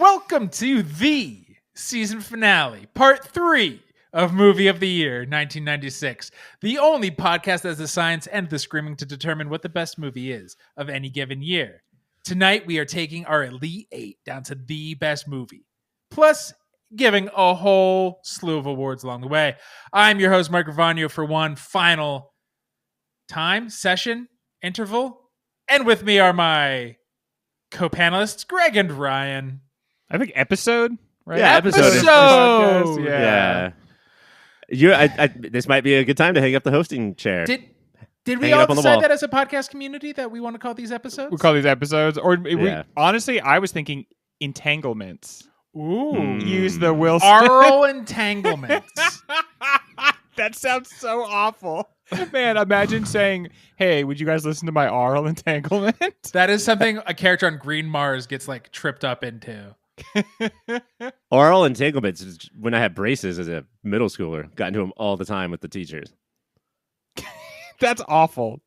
Welcome to the season finale, part 3 of Movie of the Year 1996. The only podcast that has the science and the screaming to determine what the best movie is of any given year. Tonight, we are taking our Elite 8 down to the best movie, plus giving a whole slew of awards along the way. I'm your host, Mark Ravagno, for one final session, interval. And with me are my co-panelists, Greg and Ryan. I think episode, right? Yeah, episode. Yeah. This might be a good time to hang up the hosting chair. Did we Hang it all up on the decide wall. that as a podcast community that we want to call these episodes? We call these episodes, or Yeah. honestly, I was thinking entanglements. Ooh. Use the Will Smith. Aural entanglements. That sounds so awful. Man, imagine saying, hey, would you guys listen to my oral entanglement? That is something a character on Green Mars gets like tripped up into. Oral entanglements is when I had braces as a middle schooler. Got into them all the time with the teachers. That's awful.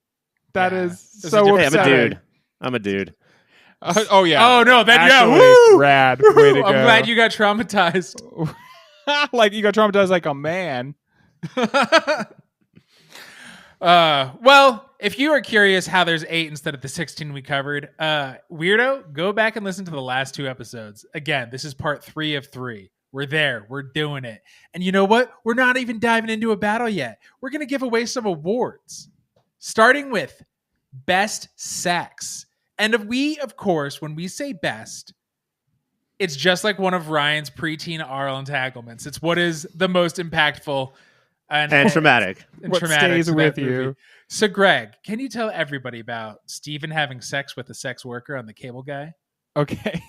That Yeah. is There's a so difference. Hey, upsetting. I'm a dude. Oh, yeah. Oh, no. Then, Actually, woo! rad. Way to I'm go. glad you got traumatized. Like you got traumatized like a man. Well, if you are curious how there's 8 instead of the 16 we covered, weirdo, go back and listen to the last 2 episodes. Again, this is part 3 of 3. We're there. We're doing it. And you know what? We're not even diving into a battle yet. We're going to give away some awards, starting with Best Sex. And of course, when we say best, it's just like one of Ryan's preteen oral entanglements. It's what is the most impactful And traumatic. and What traumatic stays to with that movie. you. So, Greg, can you tell everybody about Steven having sex with a sex worker on The Cable Guy? Okay.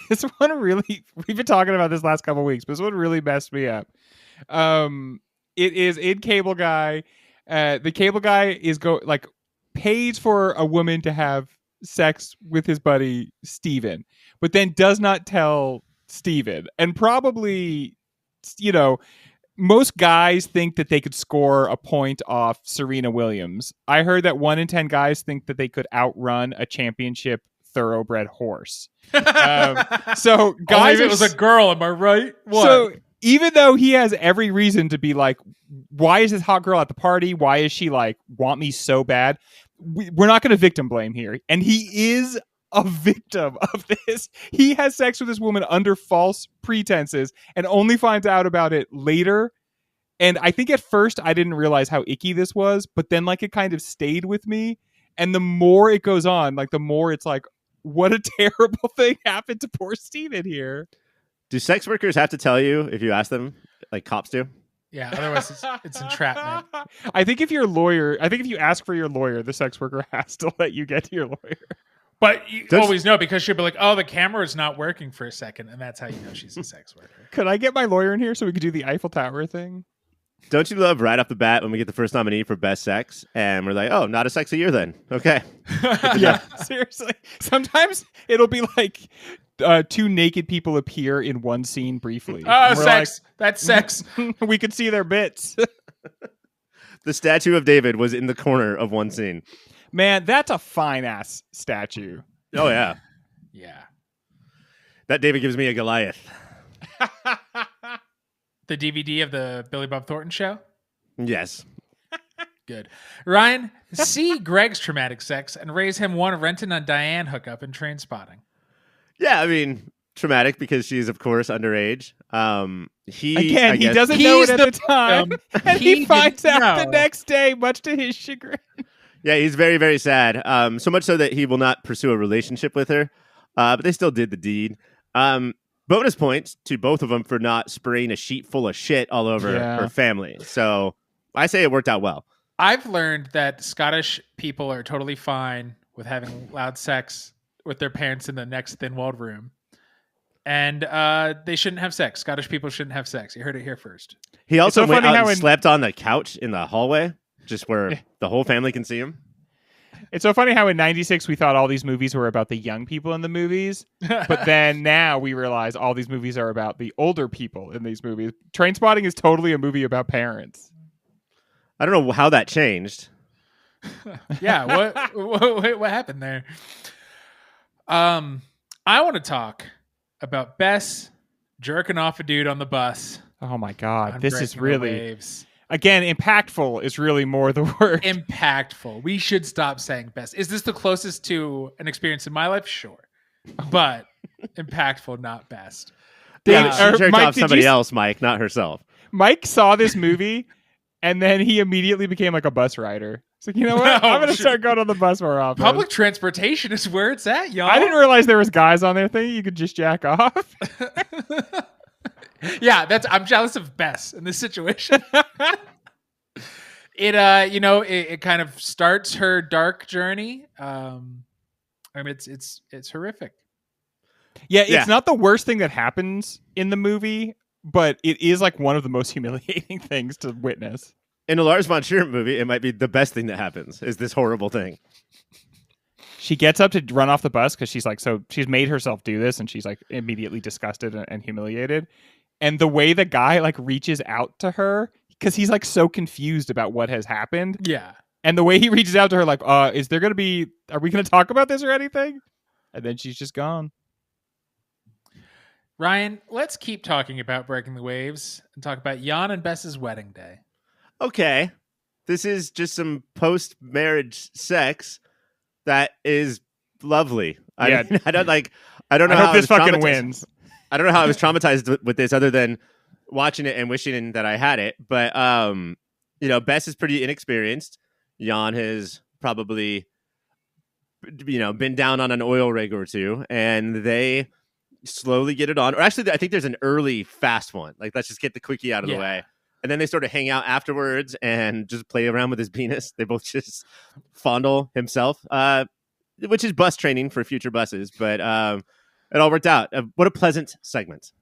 This one really, we've been talking about this last couple of weeks, but this one really messed me up. It is in Cable Guy. The Cable Guy pays for a woman to have sex with his buddy Steven, but then does not tell Steven. And probably, most guys think that they could score a point off Serena Williams. I heard that 1 in 10 guys think that they could outrun a championship thoroughbred horse. So guys, Only if it was a girl, am I right? What? so even though he has every reason to be like, why is this hot girl at the party? Why is she like want me so bad? We're not going to victim blame here, and he is a victim of this. He has sex with this woman under false pretenses and only finds out about it later. And I think at first I didn't realize how icky this was, but then like it kind of stayed with me. And the more it goes on, like the more it's like, what a terrible thing happened to poor Steven here. Do sex workers have to tell you if you ask them, like cops do? Yeah, otherwise it's entrapment. I think if you ask for your lawyer, the sex worker has to let you get to your lawyer. But you Don't- always know, because she'll be like, oh, the camera's not working for a second, and that's how you know she's a sex worker. Could I get my lawyer in here so we could do the Eiffel Tower thing? Don't you love right off the bat when we get the first nominee for best sex and we're like, oh, not a sexy year then. Okay. Yeah, seriously. Sometimes it'll be like 2 naked people appear in one scene briefly. Oh, And we're sex. That's sex. like, we could see their bits. The statue of David was in the corner of one scene. Man, that's a fine ass statue. Oh, yeah. Yeah. That David gives me a Goliath. The DVD of the Billy Bob Thornton show? Yes. Good. Ryan, see Greg's traumatic sex and raise him one Renton on Diane hookup in Trainspotting. Yeah, I mean, traumatic because she's, of course, underage. He Again, doesn't know it He's at the time. And he finds didn't out the know. next day, much to his chagrin. Yeah, he's very, very sad. So much so that he will not pursue a relationship with her. But they still did the deed. Bonus points to both of them for not spraying a sheet full of shit all over her family. So I say it worked out well. I've learned that Scottish people are totally fine with having loud sex with their parents in the next thin-walled room. And they shouldn't have sex. Scottish people shouldn't have sex. You heard it here first. He also so went funny out how and in- slept on the couch in the hallway, just where the whole family can see him. It's so funny how in 96 we thought all these movies were about the young people in the movies, but then now we realize all these movies are about the older people in these movies. Trainspotting is totally a movie about parents. I don't know how that changed. Yeah, what happened there? I want to talk about Bess jerking off a dude on the bus. Oh my God. on This is Breaking the really, Waves. again, impactful is really more the word. Impactful. We should stop saying best. Is this the closest to an experience in my life? Sure. But impactful, not best. Yeah, she jerked Mike, off somebody else, Mike, not herself. Mike saw this movie and then he immediately became like a bus rider. It's like, you know what? I'm going to start going on the bus more often. Public transportation is where it's at, y'all. I didn't realize there was guys on there thinking you could just jack off. Yeah, I'm jealous of Bess in this situation. It kind of starts her dark journey. It's horrific. Yeah, it's not the worst thing that happens in the movie, but it is like one of the most humiliating things to witness. In a Lars von Trier movie, it might be the best thing that happens, is this horrible thing. She gets up to run off the bus because she's like, so she's made herself do this, and she's like immediately disgusted and humiliated. And the way the guy like reaches out to her, because he's like so confused about what has happened. Yeah. And the way he reaches out to her, like, are we going to talk about this or anything? And then she's just gone. Ryan, let's keep talking about Breaking the Waves and talk about Jan and Bess's wedding day. Okay. This is just some post-marriage sex that is lovely. I don't know I how hope this fucking wins. I don't know how I was traumatized with this other than watching it and wishing that I had it. But, Bess is pretty inexperienced. Jan has probably, been down on an oil rig or two, and they slowly get it on. Or actually, I think there's an early fast one. Like, let's just get the quickie out of the way. And then they sort of hang out afterwards and just play around with his penis. They both just fondle himself, which is bus training for future buses. But it all worked out. What a pleasant segment.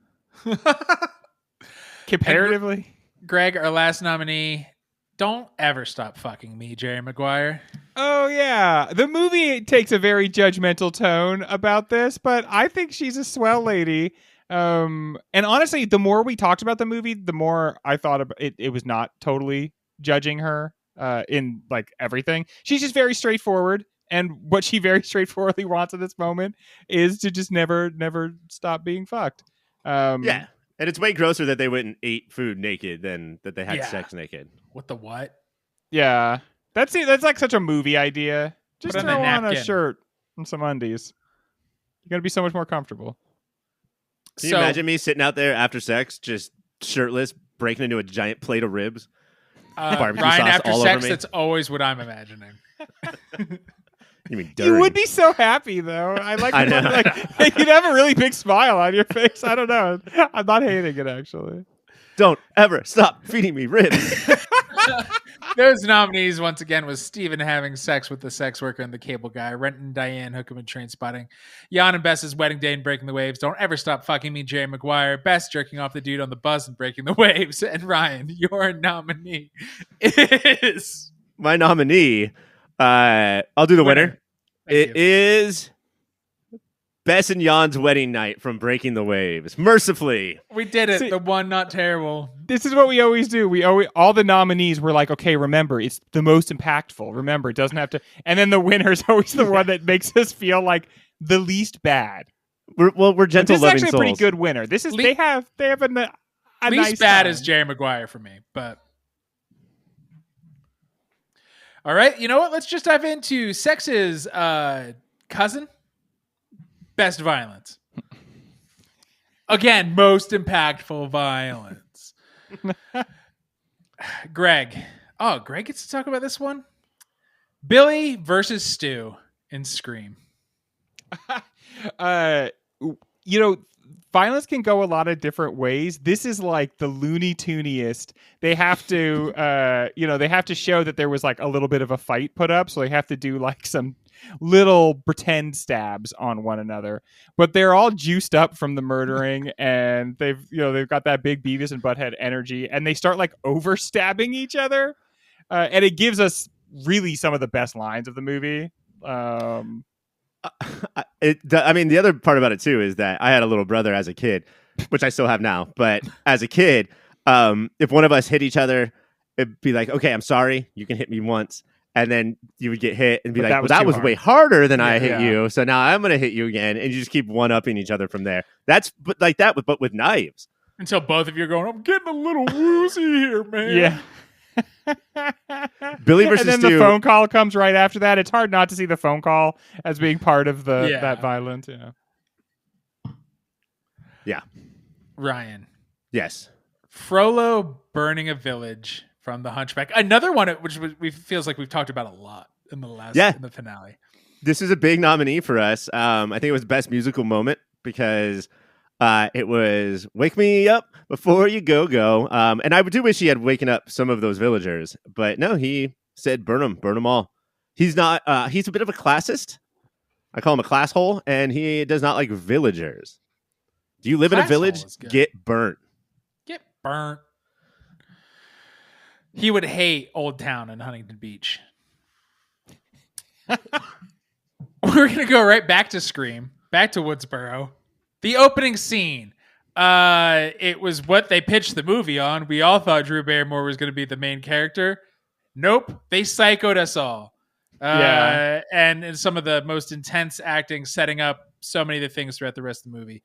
Comparatively. Greg, our last nominee, don't ever stop fucking me, Jerry Maguire. Oh, yeah. The movie takes a very judgmental tone about this, but I think she's a swell lady. And honestly, the more we talked about the movie, the more I thought about it. It was not totally judging her in like everything. She's just very straightforward. And what she very straightforwardly wants at this moment is to just never stop being fucked. Yeah. And it's way grosser that they went and ate food naked than that they had sex naked. What the what? Yeah. That's it. That's like such a movie idea. Just Put on throw a on a napkin. shirt and some undies. You're going to be so much more comfortable. Can you imagine me sitting out there after sex, just shirtless, breaking into a giant plate of ribs? Barbecue Ryan, sauce after all sex, over me? that's always what I'm imagining. You mean dirty? You would be so happy, though. I know. Like, you'd have a really big smile on your face. I don't know. I'm not hating it, actually. Don't ever stop feeding me ribs. Those nominees, once again, was Steven having sex with the sex worker and the cable guy, Renton Diane Hookham and Trainspotting, Jan and Bess's wedding day and Breaking the Waves, Don't Ever Stop Fucking Me, Jerry Maguire, Bess jerking off the dude on the bus and Breaking the Waves, and Ryan, your nominee is... My nominee, I'll do the winner. It is Bess and Jan's wedding night from Breaking the Waves. Mercifully. We did it. See, the one not terrible. This is what we always do. All the nominees were like, okay, remember, it's the most impactful. Remember, it doesn't have to. And then the winner's always the one that makes us feel like the least bad. We're gentle, this is loving actually souls. a pretty good winner. This is they have a least nice bad time. is Jerry Maguire for me, but all right. You know what? Let's just dive into sex's cousin. Best violence. Again, most impactful violence. Greg. Oh, Greg gets to talk about this one. Billy versus Stu in Scream. Violence can go a lot of different ways. This is like the Looney Tuniest. They have to, they have to show that there was like a little bit of a fight put up. So they have to do like some little pretend stabs on one another, but they're all juiced up from the murdering, and they've got that big Beavis and Butthead energy, and they start like over stabbing each other, and it gives us really some of the best lines of the movie. The other part about it too is that I had a little brother as a kid, which I still have now. But as a kid, if one of us hit each other, it'd be like, okay, I'm sorry, you can hit me once. and then you would get hit and be But like, that was way harder than I hit Yeah. you, so now I'm gonna hit you again, and you just keep one-upping each other from there. That's like that, but with knives. Until both of you are going, I'm getting a little woozy here, man. Yeah. Billy versus and then Stu. the phone call comes right after that. It's hard not to see the phone call as being part of that violence. Yeah. Ryan. Yes. Frollo burning a village from The Hunchback. Another one which feels like we've talked about a lot in the finale. This is a big nominee for us. I think it was best musical moment because it was "Wake Me Up Before You Go." And I do wish he had waken up some of those villagers, but no, he said burn them all. He's not. He's a bit of a classist. I call him a class hole, and he does not like villagers. Do you live in a village? Get burnt. Get burnt. He would hate Old Town in Huntington Beach. We're going to go right back to Scream, back to Woodsboro. The opening scene. It was what they pitched the movie on. We all thought Drew Barrymore was going to be the main character. Nope. They psychoed us all. And some of the most intense acting, setting up so many of the things throughout the rest of the movie.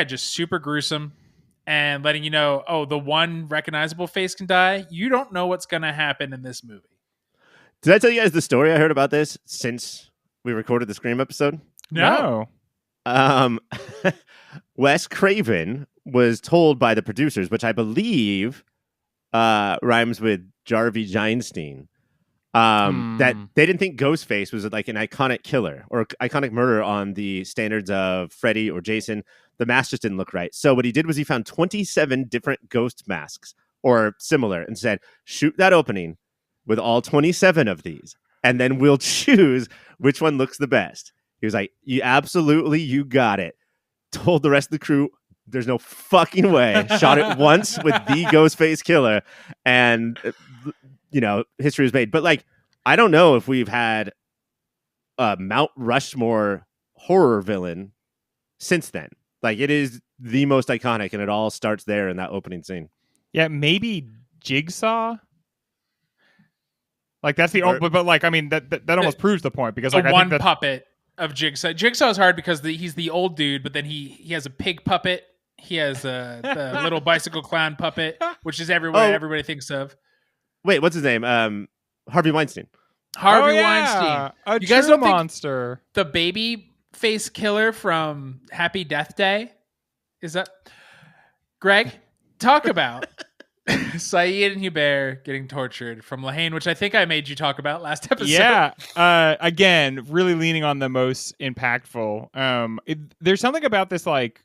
Just super gruesome. And letting you know, the one recognizable face can die. You don't know what's going to happen in this movie. Did I tell you guys the story I heard about this since we recorded the Scream episode? No. Wes Craven was told by the producers, which I believe rhymes with Jarvie Jeinstein, that they didn't think Ghostface was like an iconic killer or iconic murder on the standards of Freddy or Jason. The mask just didn't look right. So what he did was he found 27 different ghost masks or similar and said, shoot that opening with all 27 of these, and then we'll choose which one looks the best. He was like, you got it. Told the rest of the crew, there's no fucking way. Shot it once with the Ghostface killer, and history was made. But like, I don't know if we've had a Mount Rushmore horror villain since then. Like, it is the most iconic, and it all starts there in that opening scene. Yeah, maybe Jigsaw. Like that's the but like I mean that almost proves the point because like I think puppet of Jigsaw. Jigsaw is hard because he's the old dude, but then he has a pig puppet. He has the little bicycle clown puppet, which is everybody thinks of. Wait, what's his name? Harvey Weinstein. Weinstein. You guys don't monster. The baby face killer from Happy Death Day? Is that Greg? Talk about Saeed and Hubert getting tortured from Lahane, which I think I made you talk about last episode. Yeah. Again, really leaning on the most impactful. There's something about this, like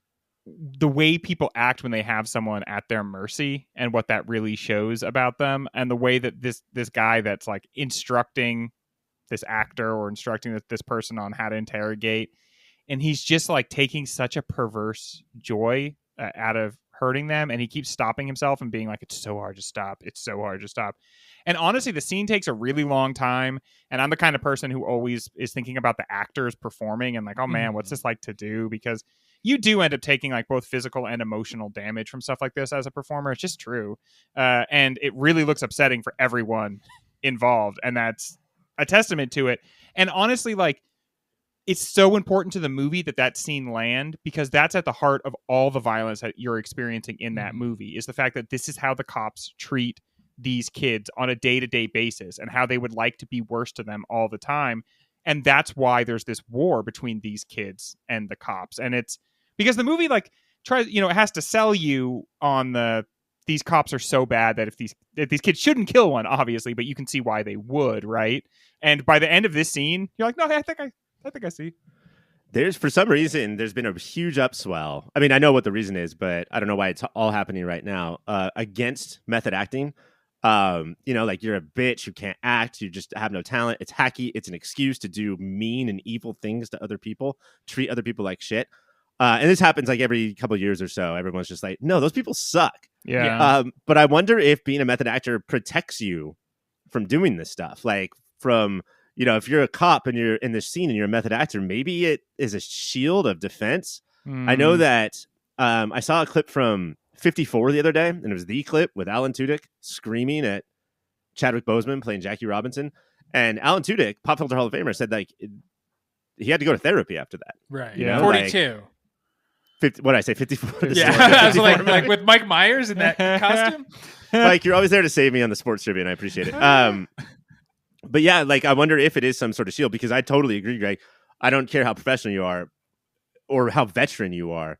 the way people act when they have someone at their mercy and what that really shows about them, and the way that this guy that's like instructing this actor or instructing this person on how to interrogate, and he's just like taking such a perverse joy out of hurting them, and he keeps stopping himself and being like, it's so hard to stop, and honestly the scene takes a really long time, and I'm the kind of person who always is thinking about the actors performing and like, oh man, what's this like to do, because you do end up taking like both physical and emotional damage from stuff like this as a performer. It's just true, and it really looks upsetting for everyone involved, and that's a testament to it. And honestly, like, it's so important to the movie that scene land, because that's at the heart of all the violence that you're experiencing in that movie, is the fact that this is how the cops treat these kids on a day-to-day basis and how they would like to be worse to them all the time. And that's why there's this war between these kids and the cops. And it's because the movie like tries, it has to sell you on these cops are so bad that if these kids shouldn't kill one, obviously, but you can see why they would, right? And by the end of this scene, you're like, no, I think I see. For some reason, there's been a huge upswell. I mean, I know what the reason is, but I don't know why it's all happening right now, against method acting. Like, you're a bitch who can't act. You just have no talent. It's hacky. It's an excuse to do mean and evil things to other people, treat other people like shit. And this happens like every couple of years or so. Everyone's just like, no, those people suck. Yeah. But I wonder if being a method actor protects you from doing this stuff. Like, from, if you're a cop and you're in this scene and you're a method actor, maybe it is a shield of defense. I know that I saw a clip from 54 the other day, and it was the clip with Alan Tudyk screaming at Chadwick Boseman playing Jackie Robinson, and Alan Tudyk, Pop Filter Hall of Famer, said like he had to go to therapy after that. Right. You know, 42. 50, what did I say? 54. Yeah. I was like with Mike Myers in that costume. Mike, you're always there to save me on the sports trivia, and I appreciate it. But yeah, like I wonder if it is some sort of shield, because I totally agree, Greg. I don't care how professional you are or how veteran you are.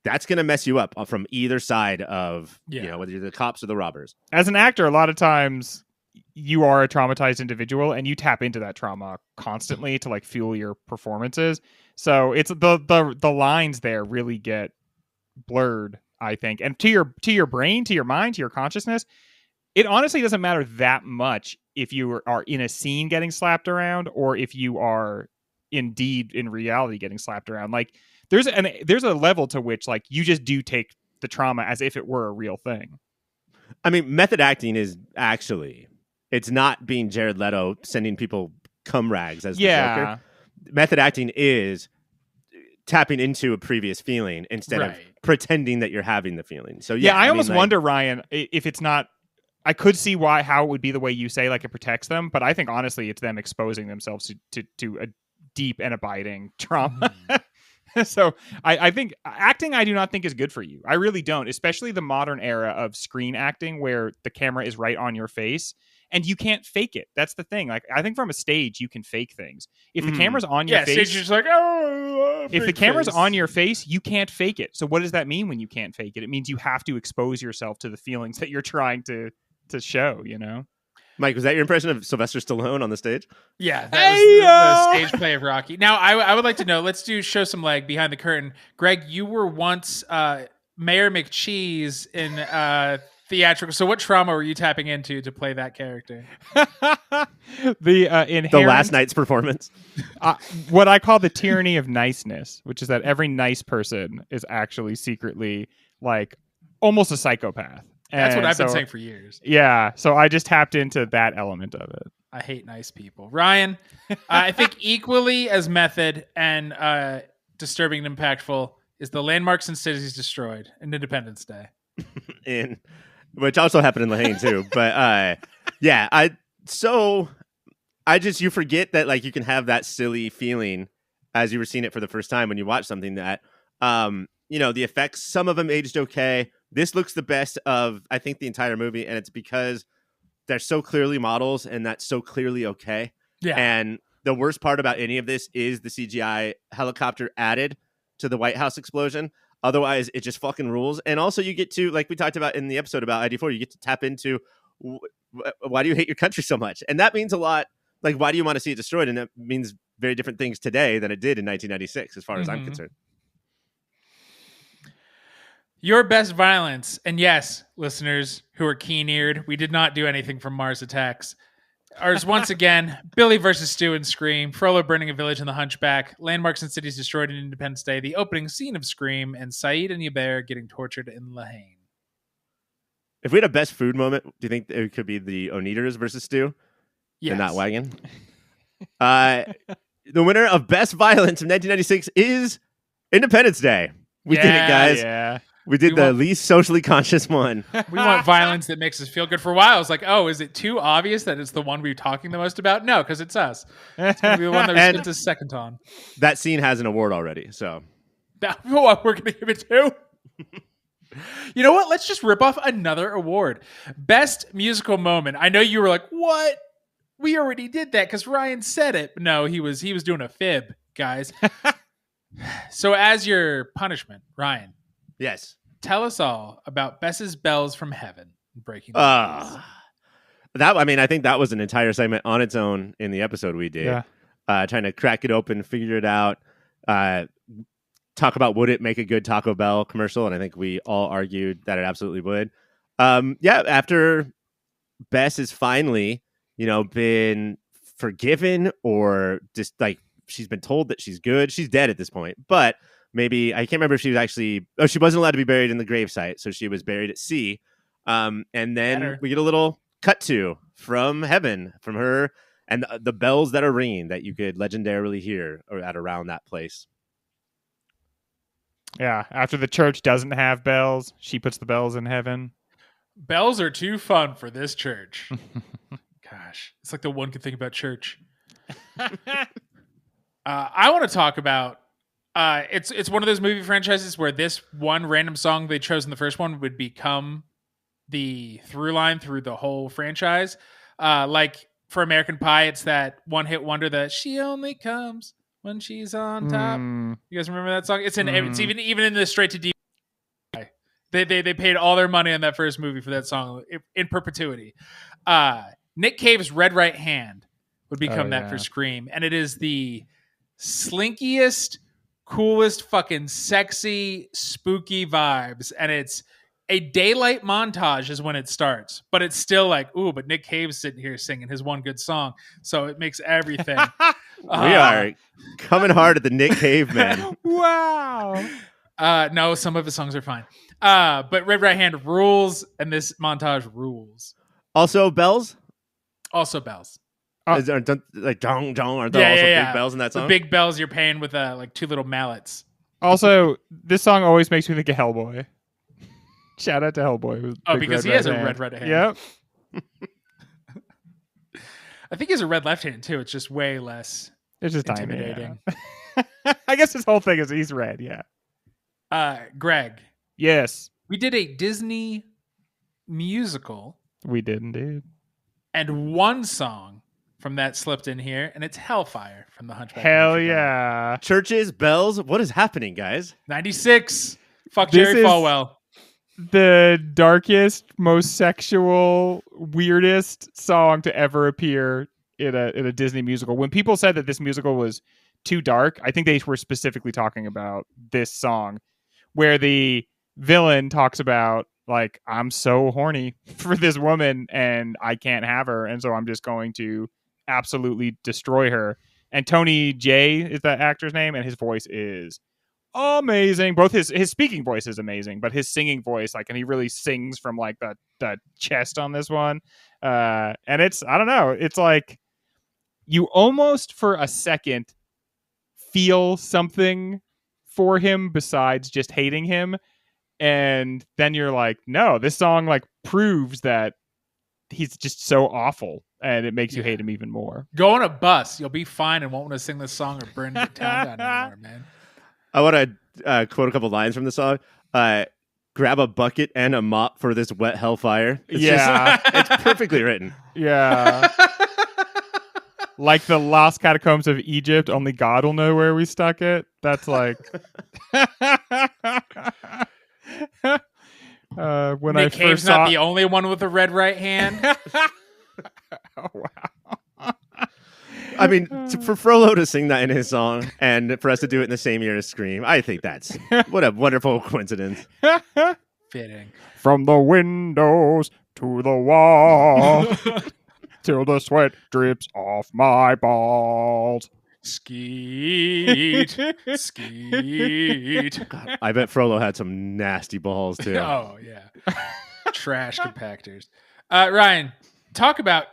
That's going to mess you up from either side of, whether you're the cops or the robbers. As an actor, a lot of times you are a traumatized individual and you tap into that trauma constantly to like fuel your performances. So it's the lines there really get blurred, I think. And to your brain, to your mind, to your consciousness, it honestly doesn't matter that much if you are in a scene getting slapped around or if you are indeed in reality getting slapped around. Like there's a level to which like you just do take the trauma as if it were a real thing. I mean, method acting is actually, it's not being Jared Leto sending people cum rags as the Joker. Method acting is tapping into a previous feeling instead of pretending that you're having the feeling. So I almost wonder, Ryan, if it's not. I could see how it would be the way you say, like it protects them, but I think honestly it's them exposing themselves to a deep and abiding trauma. So I think acting, I do not think is good for you. I really don't, especially the modern era of screen acting where the camera is right on your face and you can't fake it. That's the thing. Like I think from a stage you can fake things. If the camera's on your face, stage is just like, if the camera's on your face, you can't fake it. So what does that mean when you can't fake it? It means you have to expose yourself to the feelings that you're trying to show, you know? Mike, was that your impression of Sylvester Stallone on the stage? Yeah, that was the stage play of Rocky. Now, I would like to know, let's show some leg behind the curtain. Greg, you were once Mayor McCheese in theatrical. So what trauma were you tapping into to play that character? The last night's performance. What I call the tyranny of niceness, which is that every nice person is actually secretly like almost a psychopath. That's what I've been saying for years. Yeah, so I just tapped into that element of it. I hate nice people. Ryan, I think equally as method and disturbing and impactful is the landmarks and cities destroyed in Independence Day. Which also happened in Lahane too. But you forget that like you can have that silly feeling as you were seeing it for the first time when you watch something that, the effects, some of them aged okay. This looks the best of, I think, the entire movie, and it's because they're so clearly models, and that's so clearly okay. Yeah. And the worst part about any of this is the CGI helicopter added to the White House explosion. Otherwise, it just fucking rules. And also, you get to, like we talked about in the episode about ID4, you get to tap into why do you hate your country so much? And that means a lot. Like, why do you want to see it destroyed? And that means very different things today than it did in 1996, as far as I'm concerned. Your best violence, and yes, listeners who are keen-eared, we did not do anything from Mars Attacks. Ours once again, Billy versus Stu and Scream, Frollo burning a village in The Hunchback, landmarks and cities destroyed in Independence Day, the opening scene of Scream, and Saeed and Yaber getting tortured in Lahane. If we had a best food moment, do you think it could be the Oneaters versus Stu? Yes. And not Wagon? The winner of best violence of 1996 is Independence Day. We did it, guys. Yeah. We did the least socially conscious one. We want violence that makes us feel good. For a while, it's like, oh, is it too obvious that it's the one we're talking the most about? No, because it's us. It's going to be the one that we spent a second on. That scene has an award already, so. That's what we're going to give it to. You know what? Let's just rip off another award. Best musical moment. I know you were like, what? We already did that because Ryan said it. No, he was doing a fib, guys. So as your punishment, Ryan. Yes. Tell us all about Bess's Bells from Heaven. Breaking the I think that was an entire segment on its own in the episode we did. Yeah. Trying to crack it open, figure it out, talk about would it make a good Taco Bell commercial, and I think we all argued that it absolutely would. After Bess is finally, been forgiven or just like she's been told that she's good. She's dead at this point, but maybe I can't remember if she was actually. Oh, she wasn't allowed to be buried in the gravesite, so she was buried at sea. And then we get a little cut to from heaven, from her, and the bells that are ringing that you could legendarily hear at around that place. Yeah, after the church doesn't have bells, she puts the bells in heaven. Bells are too fun for this church. Gosh, it's like the one good thing about church. I want to talk about. It's one of those movie franchises where this one random song they chose in the first one would become the through line through the whole franchise. Like for American Pie, it's that one hit wonder that she only comes when she's on top. You guys remember that song? It's it's even in the straight to DVD. They paid all their money on that first movie for that song in perpetuity. Nick Cave's Red Right Hand would become that for Scream, and it is the slinkiest, coolest, fucking sexy, spooky vibes, and it's a daylight montage is when it starts, but it's still like, ooh, but Nick Cave's sitting here singing his one good song, so it makes everything. We are coming hard at the Nick Cave, man. Wow. No, some of his songs are fine. But Red Right Hand rules, and this montage rules. Also, bells. Also, bells. Aren't like dong dong? Aren't there also big bells in that song? The big bells you're paying with like two little mallets. Also, this song always makes me think of Hellboy. Shout out to Hellboy. Because he has a red right hand. Yep. I think he has a red left hand too. It's just way less. It's just intimidating. Yeah. I guess his whole thing is he's red. Yeah. Greg. Yes. We did a Disney musical. We did indeed. And one song from that slipped in here, and it's Hellfire from the Hunchback. Hell yeah. Churches, bells. What is happening, guys? 96. Fuck Jerry Falwell. The darkest, most sexual, weirdest song to ever appear in a Disney musical. When people said that this musical was too dark, I think they were specifically talking about this song, where the villain talks about, like, I'm so horny for this woman and I can't have her, and so I'm just going to absolutely destroy her. And Tony J is the actor's name, and his voice is amazing. Both his speaking voice is amazing, but his singing voice, like, and he really sings from like the chest on this one. And it's, I don't know, it's like you almost for a second feel something for him besides just hating him, and then you're like, no, this song like proves that he's just so awful, and it makes you hate him even more. Go on a bus, you'll be fine and won't want to sing this song or burn the town down anymore, man. I want to quote a couple lines from the song. Grab a bucket and a mop for this wet hellfire. It's perfectly written. Yeah. Like the lost catacombs of Egypt, only God will know where we stuck it. That's like when Nick I Cave's first saw not the only one with a red right hand. Oh, wow. I mean, for Frollo to sing that in his song and for us to do it in the same year as Scream, I think that's what a wonderful coincidence. Fitting. From the windows to the wall till the sweat drips off my balls. Skeet. Skeet. God, I bet Frollo had some nasty balls too. Oh, yeah. Trash compactors. Ryan, talk about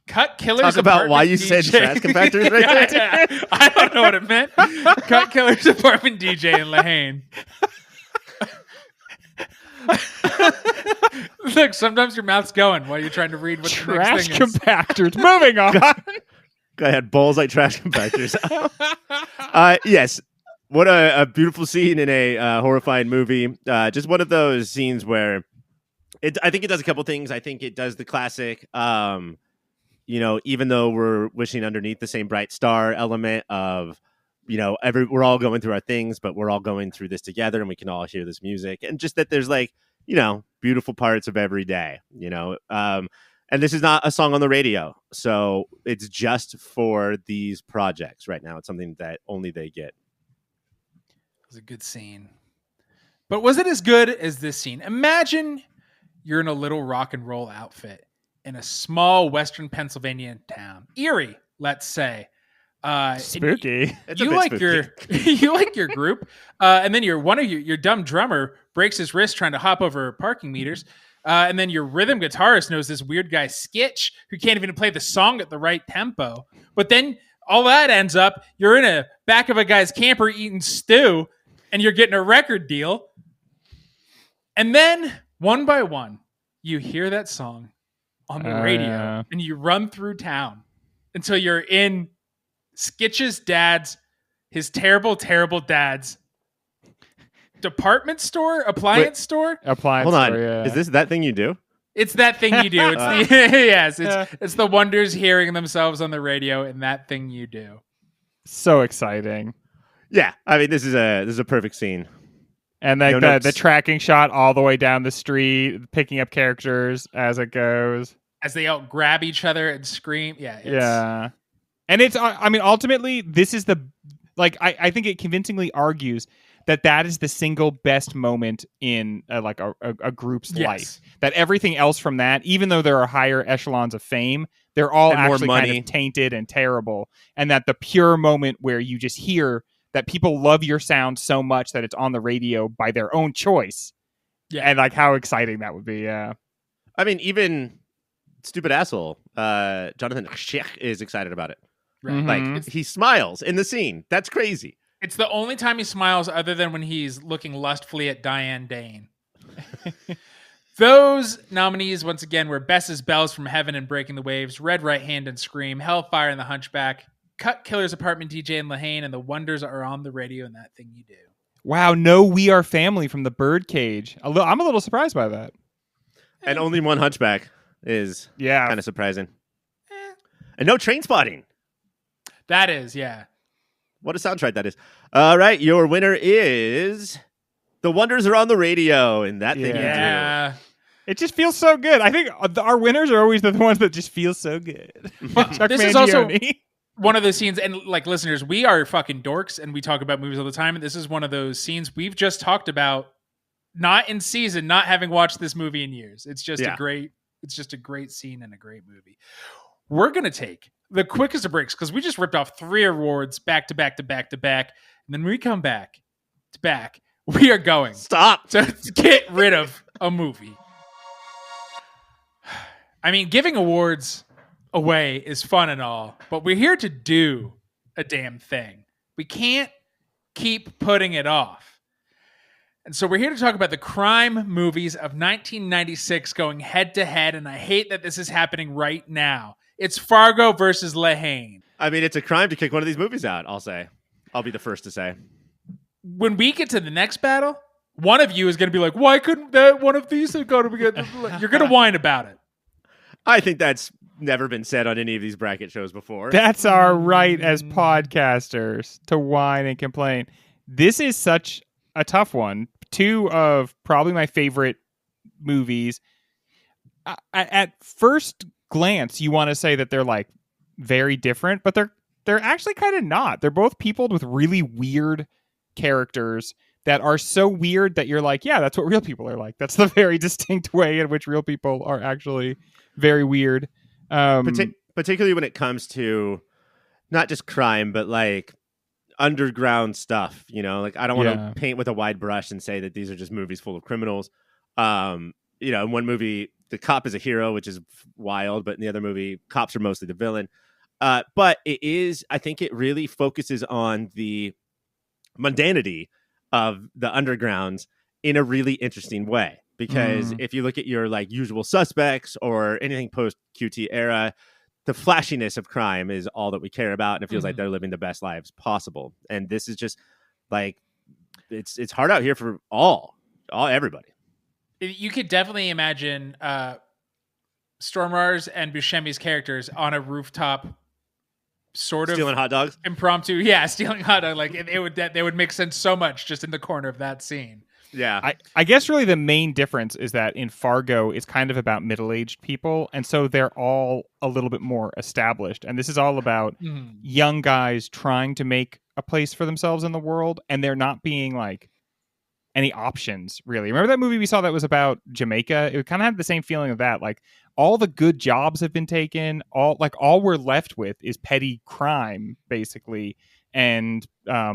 Cut Killer's Talk about why you DJ. said trash compactors right there. Yeah. I don't know what it meant. Cut Killer's apartment DJ in Lahane. Look, sometimes your mouth's going while you're trying to read what the next Trash thing is. compactors. Moving on. Guy had balls like trash compactors. Yes. What a beautiful scene in a horrifying movie. Just one of those scenes where I think it does a couple things. I think it does the classic, even though we're wishing underneath the same bright star element of, we're all going through our things, but we're all going through this together and we can all hear this music. And just that there's like, beautiful parts of every day, and this is not a song on the radio. So it's just for these projects right now. It's something that only they get. It was a good scene. But was it as good as this scene? Imagine you're in a little rock and roll outfit in a small Western Pennsylvania town. Erie, let's say. Spooky. You like your group, and then your dumb drummer breaks his wrist trying to hop over parking meters, and then your rhythm guitarist knows this weird guy Skitch who can't even play the song at the right tempo. But then all that ends up you're in a back of a guy's camper eating stew, and you're getting a record deal. And then one by one, you hear that song on the radio and you run through town until you're in Skitch's dad's, his terrible, terrible dad's department store, appliance store. Appliance Hold on. store, yeah. Is this that thing you do? It's that thing you do. It's yes, it's the Wonders hearing themselves on the radio and that thing you do. So exciting. Yeah. I mean, this is a perfect scene. And like the tracking shot all the way down the street, picking up characters as it goes. As they all grab each other and scream. Yeah. Yeah. And it's, I mean, ultimately, this is I think it convincingly argues that is the single best moment in a group's life. That everything else from that, even though there are higher echelons of fame, they're all actually kind of tainted and terrible. And that the pure moment where you just hear that people love your sound so much that it's on the radio by their own choice. Yeah. And like how exciting that would be. Yeah. I mean, even stupid asshole, Jonathan Schick is excited about it. Right. Mm-hmm. Like he smiles in the scene. That's crazy. It's the only time he smiles other than when he's looking lustfully at Diane Dane. Those nominees, once again, were Bess's Bells from Heaven and Breaking the Waves, Red Right Hand and Scream, Hellfire and the Hunchback, Cut Killer's Apartment, DJ and Lahane, and The Wonders Are on the Radio and That Thing You Do. Wow, no We Are Family from the Birdcage. I'm a little surprised by that. And only one Hunchback is kind of surprising. And no Trainspotting. That is, yeah. What a soundtrack that is. All right, your winner is The Wonders Are on the Radio and That Thing You Do. It just feels so good. I think our winners are always the ones that just feel so good. This is also one of those scenes, and like listeners, we are fucking dorks and we talk about movies all the time. And this is one of those scenes we've just talked about, not in season, not having watched this movie in years. It's just a great scene and a great movie. We're going to take the quickest of breaks because we just ripped off 3 awards back to back to back to back. And then when we come back, we are going to get rid of a movie. I mean, giving awards away is fun and all, but we're here to do a damn thing. We can't keep putting it off. And so we're here to talk about the crime movies of 1996 going head to head, and I hate that this is happening right now. It's Fargo versus Lahane. I mean, it's a crime to kick one of these movies out, I'll say. I'll be the first to say. When we get to the next battle, one of you is going to be like, why couldn't that one of these have gone to get... You're going to whine about it. I think that's never been said on any of these bracket shows before. That's our right as podcasters to whine and complain. This is such a tough one. 2 of probably my favorite movies. At first glance, you want to say that they're like very different, but they're actually kind of not. They're both peopled with really weird characters that are so weird that you're like, yeah, that's what real people are like. That's the very distinct way in which real people are actually very weird. Particularly when it comes to not just crime, but like underground stuff, you know, like I don't want to paint with a wide brush and say that these are just movies full of criminals. You know, in one movie, the cop is a hero, which is wild, but in the other movie, cops are mostly the villain. But I think it really focuses on the mundanity of the undergrounds in a really interesting way. Because if you look at your like Usual Suspects or anything post QT era, the flashiness of crime is all that we care about, and it feels like they're living the best lives possible. And this is just like it's hard out here for everybody. You could definitely imagine Stormar's and Buscemi's characters on a rooftop, sort of stealing hot dogs, impromptu. Stealing hot dogs. Like they would make sense so much just in the corner of that scene. Yeah. I guess really the main difference is that in Fargo it's kind of about middle-aged people, and so they're all a little bit more established. And this is all about young guys trying to make a place for themselves in the world, and they're not being like any options, really. Remember that movie we saw that was about Jamaica? It kind of had the same feeling of that. Like all the good jobs have been taken. All we're left with is petty crime, basically, and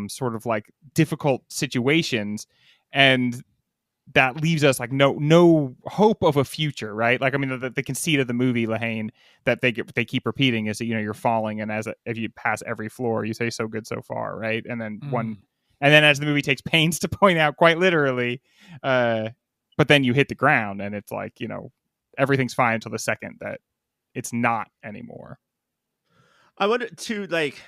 sort of like difficult situations. And that leaves us like no hope of a future, right? Like, I mean, the conceit of the movie, Lahane, that they keep repeating is that, you know, you're falling, and if you pass every floor, you say so good so far, right? And then and then as the movie takes pains to point out, quite literally, but then you hit the ground, and it's like, you know, everything's fine until the second that it's not anymore. I wonder to like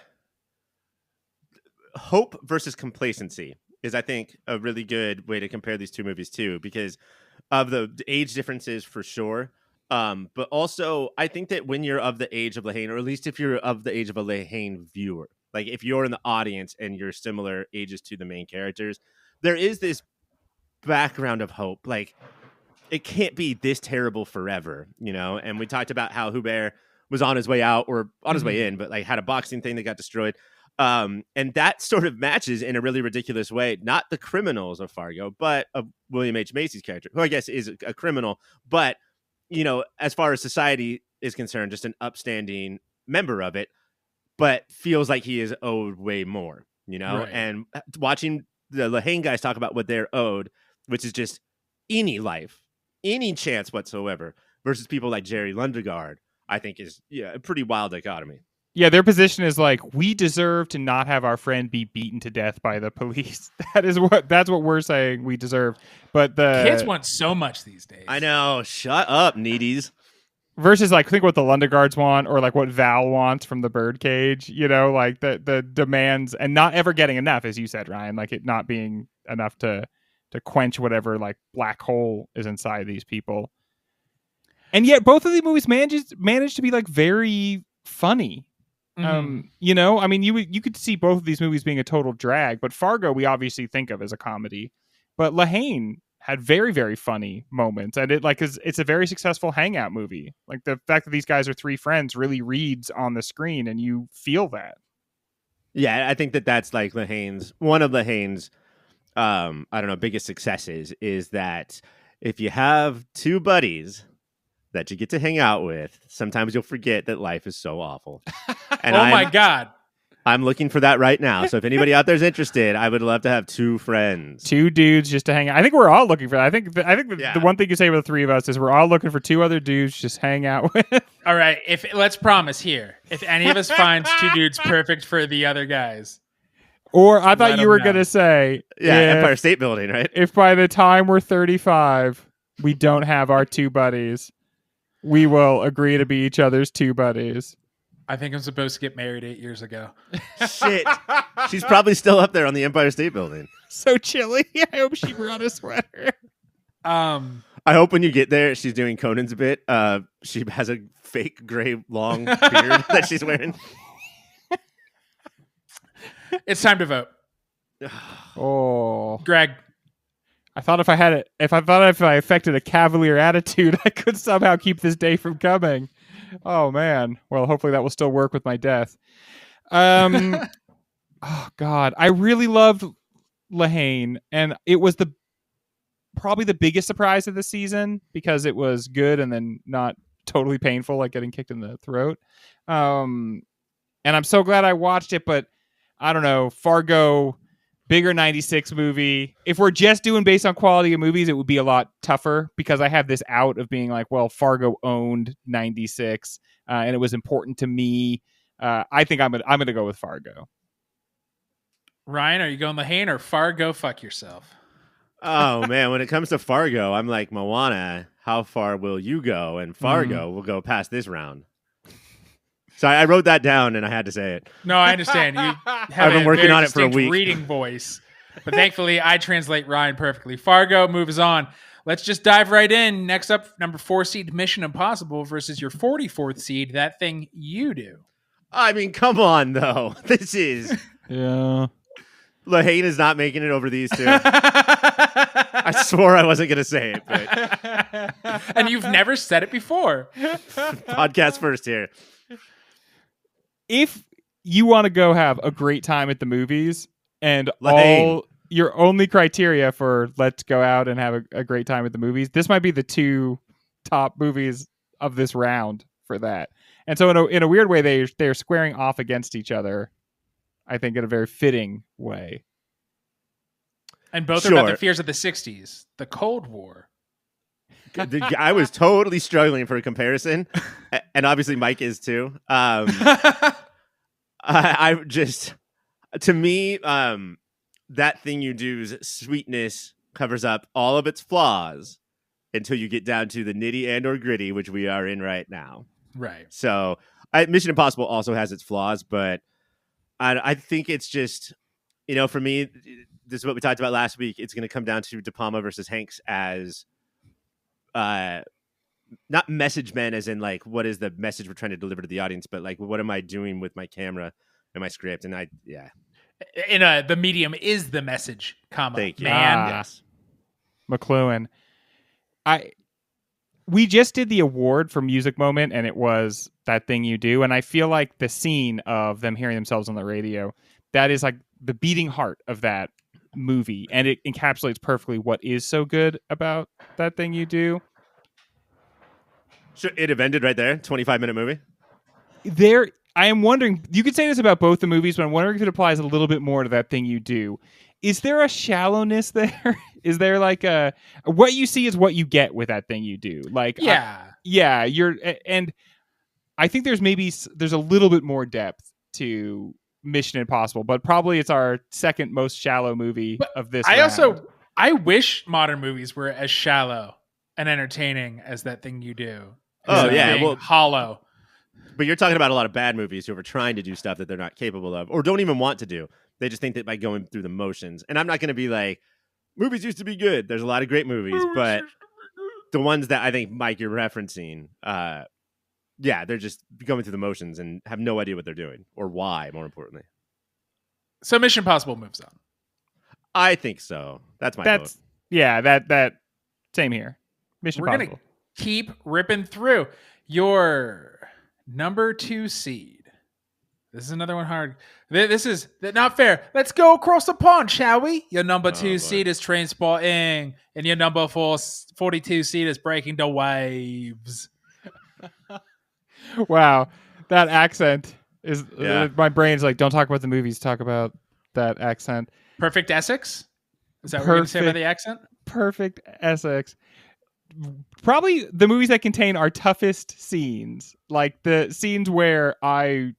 hope versus complacency is, I think, a really good way to compare these two movies too, because of the age differences for sure. But also, I think that when you're of the age of Lahane, or at least if you're of the age of a Lahane viewer, like if you're in the audience and you're similar ages to the main characters, there is this background of hope. Like, it can't be this terrible forever, you know? And we talked about how Hubert was on his way out or on his way in, but like had a boxing thing that got destroyed. And that sort of matches in a really ridiculous way, not the criminals of Fargo, but of William H. Macy's character, who I guess is a criminal, but, you know, as far as society is concerned, just an upstanding member of it, but feels like he is owed way more, you know? Right. And watching the Lahane guys talk about what they're owed, which is just any life, any chance whatsoever, versus people like Jerry Lundegaard, I think is a pretty wild dichotomy. Yeah, their position is like, we deserve to not have our friend be beaten to death by the police. That's what we're saying we deserve. But the kids want so much these days. I know. Shut up, needies. Versus like, think what the Lundegaards want, or like what Val wants from the Birdcage, you know, like the demands and not ever getting enough, as you said, Ryan, like it not being enough to quench whatever like black hole is inside these people. And yet both of these movies managed to be like very funny. You know, I mean, you could see both of these movies being a total drag, but Fargo we obviously think of as a comedy, but Lahane had very, very funny moments, and it's a very successful hangout movie. Like the fact that these guys are three friends really reads on the screen, and you feel that. Yeah, I think that's like one of Lahane's, I don't know, biggest successes is that if you have two buddies that you get to hang out with, sometimes you'll forget that life is so awful. And my God. I'm looking for that right now. So if anybody out there is interested, I would love to have two friends. Two dudes just to hang out. I think we're all looking for that. I think the one thing you say with the three of us is we're all looking for two other dudes to just hang out with. All right. Let's promise here. If any of us finds two dudes perfect for the other guys. Or I thought you were going to say. Empire State Building, right? If by the time we're 35, we don't have our two buddies, we will agree to be each other's two buddies. I think I'm supposed to get married 8 years ago. Shit. She's probably still up there on the Empire State Building. So chilly. I hope she brought a sweater. I hope when you get there, she's doing Conan's bit. She has a fake gray long beard that she's wearing. It's time to vote. Oh, Greg. I thought if I affected a cavalier attitude, I could somehow keep this day from coming. Oh man. Well, hopefully that will still work with my death. Oh God, I really loved Lahane, and it was probably the biggest surprise of the season because it was good and then not totally painful, like getting kicked in the throat. And I'm so glad I watched it, but I don't know, Fargo, bigger 96 movie. If we're just doing based on quality of movies, it would be a lot tougher because I have this out of being like, well, Fargo owned 96 and it was important to me. I think I'm gonna go with Fargo. Ryan, are you going Lahane or Fargo? Fuck yourself. Oh man, when it comes to Fargo, I'm like, Moana, how far will you go? And Fargo will go past this round. So I wrote that down and I had to say it. No, I understand. You have I've been working on it for a week. Reading voice, but thankfully I translate Ryan perfectly. Fargo moves on. Let's just dive right in. Next up, number 4 seed Mission Impossible versus your 44th seed, That Thing You Do. I mean, come on though. This is Yeah. Lahane is not making it over these two. I swore I wasn't going to say it, but And you've never said it before. podcast first here. If you want to go have a great time at the movies and Lahane. all your only criteria for let's go out and have a great time at the movies, this might be the two top movies of this round for that. And so in a weird way, they're squaring off against each other, I think, in a very fitting way. And both are about the fears of the 60s, the Cold War. I was totally struggling for a comparison, and obviously Mike is too. I just, to me, That Thing You Do's sweetness covers up all of its flaws, until you get down to the nitty and or gritty, which we are in right now. Right. So Mission Impossible also has its flaws, but I think it's just, for me, this is what we talked about last week. It's going to come down to De Palma versus Hanks as not message men as in like, what is the message we're trying to deliver to the audience, but like, what am I doing with my camera and my script? And the medium is the message, Thank you. man. Yes. McLuhan. We just did the award for music moment, and it was That Thing You Do. And I feel like the scene of them hearing themselves on the radio, that is like the beating heart of that movie. And it encapsulates perfectly what is so good about That Thing You Do. Should it have ended right there? 25-minute movie? I am wondering, you could say this about both the movies, but I'm wondering if it applies a little bit more to That Thing You Do. Is there a shallowness there? Is there like what you see is what you get with That Thing You Do? Like, and I think there's a little bit more depth to Mission Impossible, but probably it's our second most shallow movie of this round. I wish modern movies were as shallow and entertaining as That Thing You Do. Hollow. But you're talking about a lot of bad movies who are trying to do stuff that they're not capable of or don't even want to do. They just think that by going through the motions. And I'm not going to be like, movies used to be good. There's a lot of great movies, but the ones that I think, Mike, you're referencing, they're just going through the motions and have no idea what they're doing or why, more importantly. So Mission Impossible moves on. I think so. That's my vote. Yeah, that same here. Mission Impossible. We're going to keep ripping through. Your number 2 seed. This is another one hard. This is not fair. Let's go across the pond, shall we? Your number 2 seed is Trainspotting, and your number 42 seed is Breaking the Waves. Wow, that accent is. My brain's like, don't talk about the movies. Talk about that accent. Perfect Essex. Is that what you're going to say about the accent? Perfect Essex. Probably the movies that contain our toughest scenes, like the scenes where I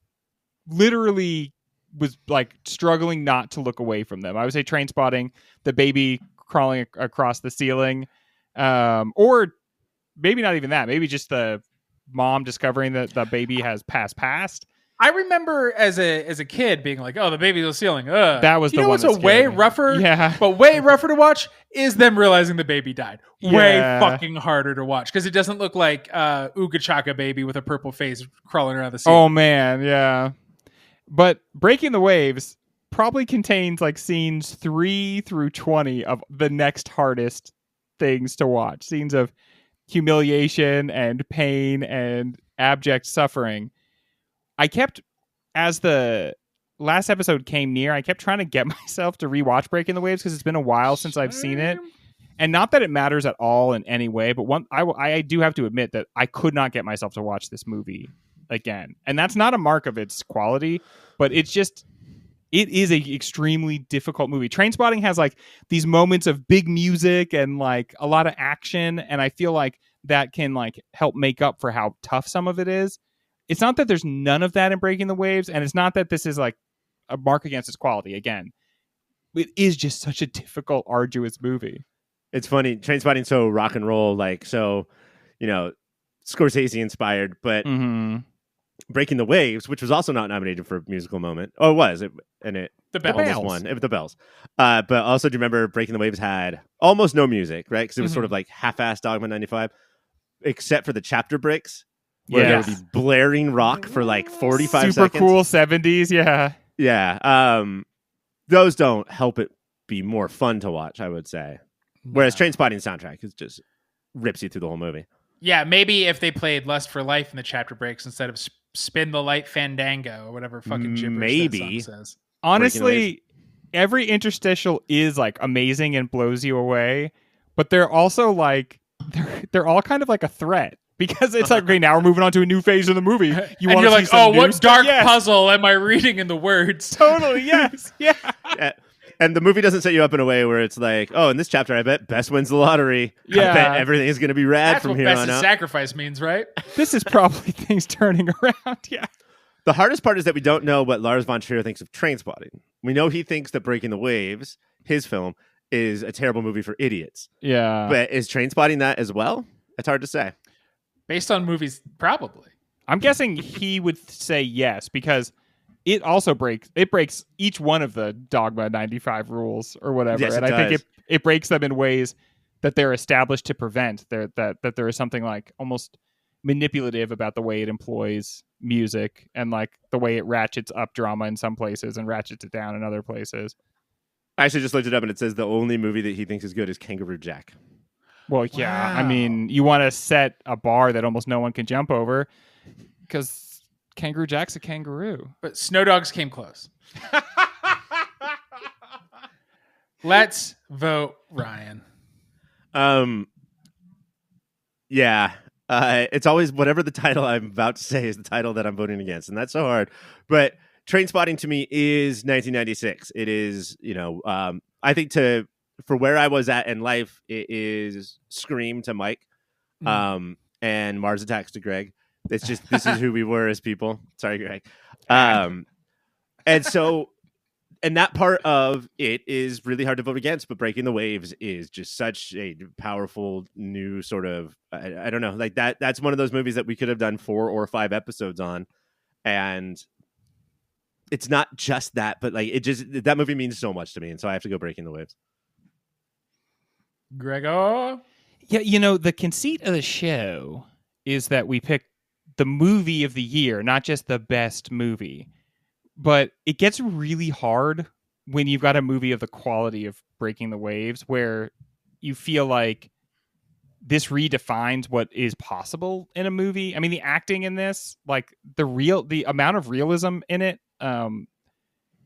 literally was like struggling not to look away from them. I would say Trainspotting, the baby crawling across the ceiling, or maybe not even that. Maybe just the mom discovering that the baby has passed. I remember as a kid being like, "Oh, the baby's on the ceiling." That was the one. What's a way rougher, but way rougher to watch is them realizing the baby died. Way fucking harder to watch because it doesn't look like Ooga Chaka baby with a purple face crawling around the ceiling. Oh man, yeah. But Breaking the Waves probably contains like scenes 3 through 20 of the next hardest things to watch. Scenes of humiliation and pain and abject suffering. I kept, as the last episode came near, I kept trying to get myself to rewatch Breaking the Waves because it's been a while since I've seen it. And not that it matters at all in any way, but I do have to admit that I could not get myself to watch this movie again. And that's not a mark of its quality, but it is an extremely difficult movie. Trainspotting has like these moments of big music and like a lot of action. And I feel like that can like help make up for how tough some of it is. It's not that there's none of that in Breaking the Waves, and it's not that this is like a mark against its quality. Again, it is just such a difficult, arduous movie. It's funny. Trainspotting so rock and roll, like so, Scorsese inspired, but Breaking the Waves, which was also not nominated for a musical moment. Oh, it was. The Bells. Almost won. It was The Bells. But also, do you remember Breaking the Waves had almost no music, right? Because it was sort of like half-assed Dogma 95, except for the chapter breaks. Where there would be blaring rock for like 45 seconds. Super cool 70s, yeah. Yeah. Those don't help it be more fun to watch, I would say. Whereas Trainspotting soundtrack is just rips you through the whole movie. Yeah, maybe if they played Lust for Life in the chapter breaks instead of Spin the Light Fandango or whatever fucking gibberish that song says. Honestly, every interstitial is like amazing and blows you away, but they're also like they're all kind of like a threat. Because it's like, okay, now we're moving on to a new phase of the movie. You're like, oh, what dark puzzle am I reading in the words? Totally, yes. Yeah. And the movie doesn't set you up in a way where it's like, oh, in this chapter, I bet Bess wins the lottery. Yeah. I bet everything is going to be rad from here on out. That's what Bess's sacrifice means, right? This is probably things turning around, yeah. The hardest part is that we don't know what Lars von Trier thinks of Trainspotting. We know he thinks that Breaking the Waves, his film, is a terrible movie for idiots. Yeah. But is Trainspotting that as well? It's hard to say. Based on movies, probably. I'm guessing he would say yes, because it also breaks each one of the Dogma 95 rules or whatever. Yes, and I think it breaks them in ways that they're established to prevent that there is something like almost manipulative about the way it employs music and like the way it ratchets up drama in some places and ratchets it down in other places. I actually just looked it up, and it says the only movie that he thinks is good is Kangaroo Jack. Well, yeah. Wow. I mean, you want to set a bar that almost no one can jump over, because Kangaroo Jack's a kangaroo. But Snow Dogs came close. Let's vote Ryan. Yeah. It's always whatever the title I'm about to say is the title that I'm voting against, and that's so hard. But Trainspotting to me is 1996. It is, I think for where I was at in life, it is Scream to Mike, and Mars Attacks to Greg. It's just this is who we were as people. Sorry, Greg. And that part of it is really hard to vote against, but Breaking the Waves is just such a powerful new sort of, I don't know, like that's one of those movies that we could have done 4 or 5 episodes on. And it's not just that, but like that movie means so much to me. And so I have to go Breaking the Waves. Gregor? Yeah, the conceit of the show is that we pick the movie of the year, not just the best movie. But it gets really hard when you've got a movie of the quality of Breaking the Waves, where you feel like this redefines what is possible in a movie. I mean, the acting in this, like the amount of realism in it,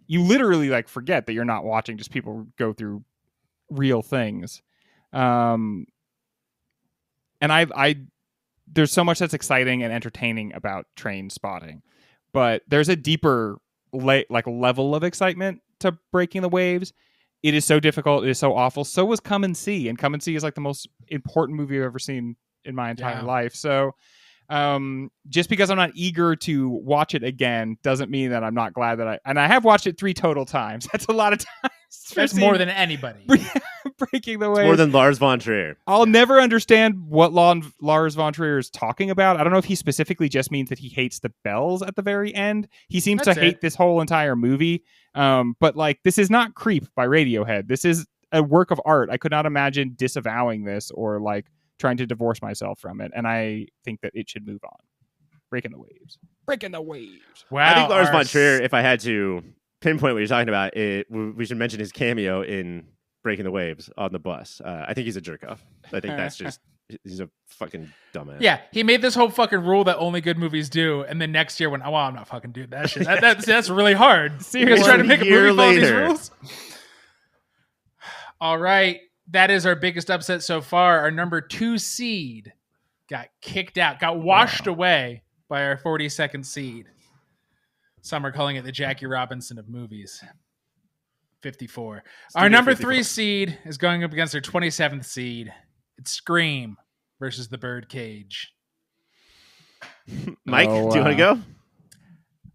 you literally like forget that you're not watching just people go through real things. And there's so much that's exciting and entertaining about Trainspotting, but there's a deeper level of excitement to Breaking the Waves. It is so difficult. It is so awful. So was Come and See. And Come and See is like the most important movie I've ever seen in my entire life. So just because I'm not eager to watch it again doesn't mean that I'm not glad that I have watched it 3 total times. That's a lot of times. That's more than anybody. Breaking the Waves. It's more than Lars von Trier. I'll never understand what Lars von Trier is talking about. I don't know if he specifically just means that he hates the bells at the very end. He seems to hate this whole entire movie. But like, this is not Creep by Radiohead. This is a work of art. I could not imagine disavowing this or like trying to divorce myself from it. And I think that it should move on. Breaking the Waves. Breaking the Waves. Wow. I think Lars von Trier, if I had to pinpoint what you're talking about, we should mention his cameo in Breaking the Waves on the bus. I think he's a jerk off. I think that's just, he's a fucking dumbass. Yeah, he made this whole fucking rule that only good movies do, and then next year went, oh, well, I'm not fucking doing that shit. That's really hard. Seriously, trying to make a movie follow these rules. All right, that is our biggest upset so far. Our number 2 seed got kicked out, got washed away by our 42nd seed. Some are calling it the Jackie Robinson of movies. 54. Our number 3 seed is going up against our 27th seed. It's Scream versus the Birdcage. Mike, do you want to go?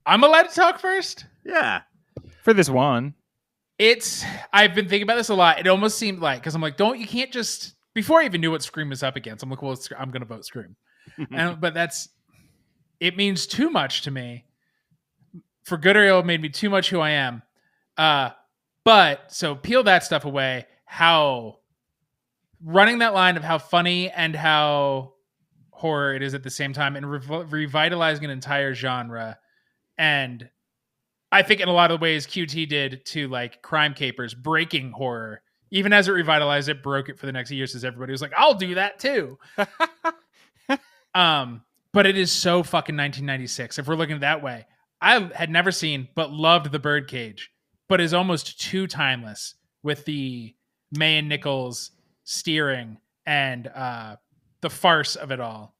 I'm allowed to talk first? Yeah. For this one. I've been thinking about this a lot. It almost seemed like, because I'm like, you can't just, before I even knew what Scream was up against, I'm like, well, I'm going to vote Scream. But it means too much to me. For good or ill, it made me too much who I am. But so peel that stuff away. How running that line of how funny and how horror it is at the same time, and revitalizing an entire genre. And I think in a lot of ways QT did to like Crime Capers, breaking horror. Even as it revitalized it, broke it for the next years as everybody was like, I'll do that too. But it is so fucking 1996. If we're looking at it that way, I had never seen but loved the Birdcage, but is almost too timeless with the May and Nichols steering and the farce of it all.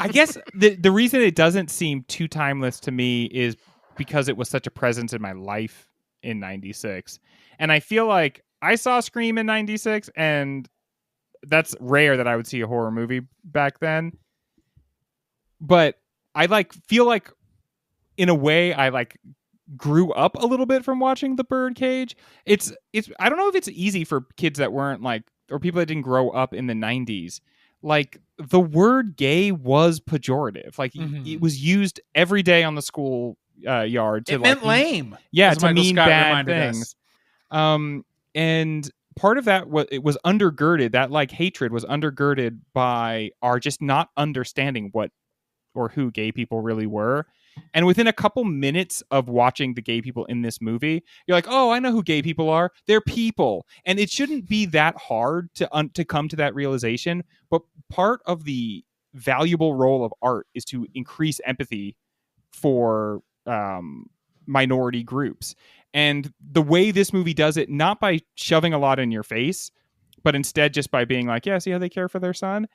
I guess the reason it doesn't seem too timeless to me is because it was such a presence in my life in 96. And I feel like I saw Scream in 96, and that's rare that I would see a horror movie back then. But I feel like in a way I grew up a little bit from watching the Birdcage. It's I don't know if it's easy for kids that weren't like, or people that didn't grow up in the 90s. Like, the word gay was pejorative. Like, it was used every day on the school yard to it meant lame. Yeah, to Michael mean Scott bad reminded things. us. And part of that was, it was undergirded, that like hatred was undergirded by our just not understanding what or who gay people really were. And within a couple minutes of watching the gay people in this movie, you're like, oh, I know who gay people are. They're people. And it shouldn't be that hard to come to that realization. But part of the valuable role of art is to increase empathy for minority groups. And the way this movie does it, not by shoving a lot in your face, but instead just by being like, yeah, see how they care for their son?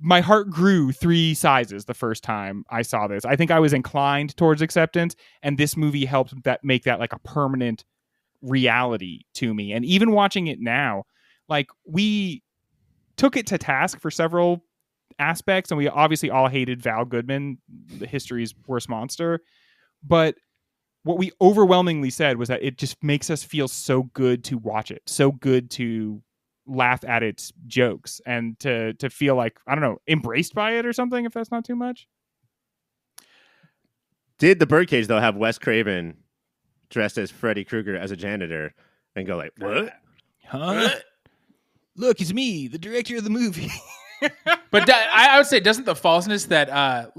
My heart grew 3 sizes the first time I saw this. I think I was inclined towards acceptance, and this movie helped make that like a permanent reality to me. And even watching it now, like, we took it to task for several aspects, and we obviously all hated Val Goodman, the history's worst monster. But what we overwhelmingly said was that it just makes us feel so good to watch it, so good to laugh at its jokes, and to feel like, I don't know, embraced by it or something, if that's not too much. Did the Birdcage, though, have Wes Craven dressed as Freddy Krueger as a janitor and go like, what? Huh? Look, it's me, the director of the movie. But I would say, doesn't the falseness that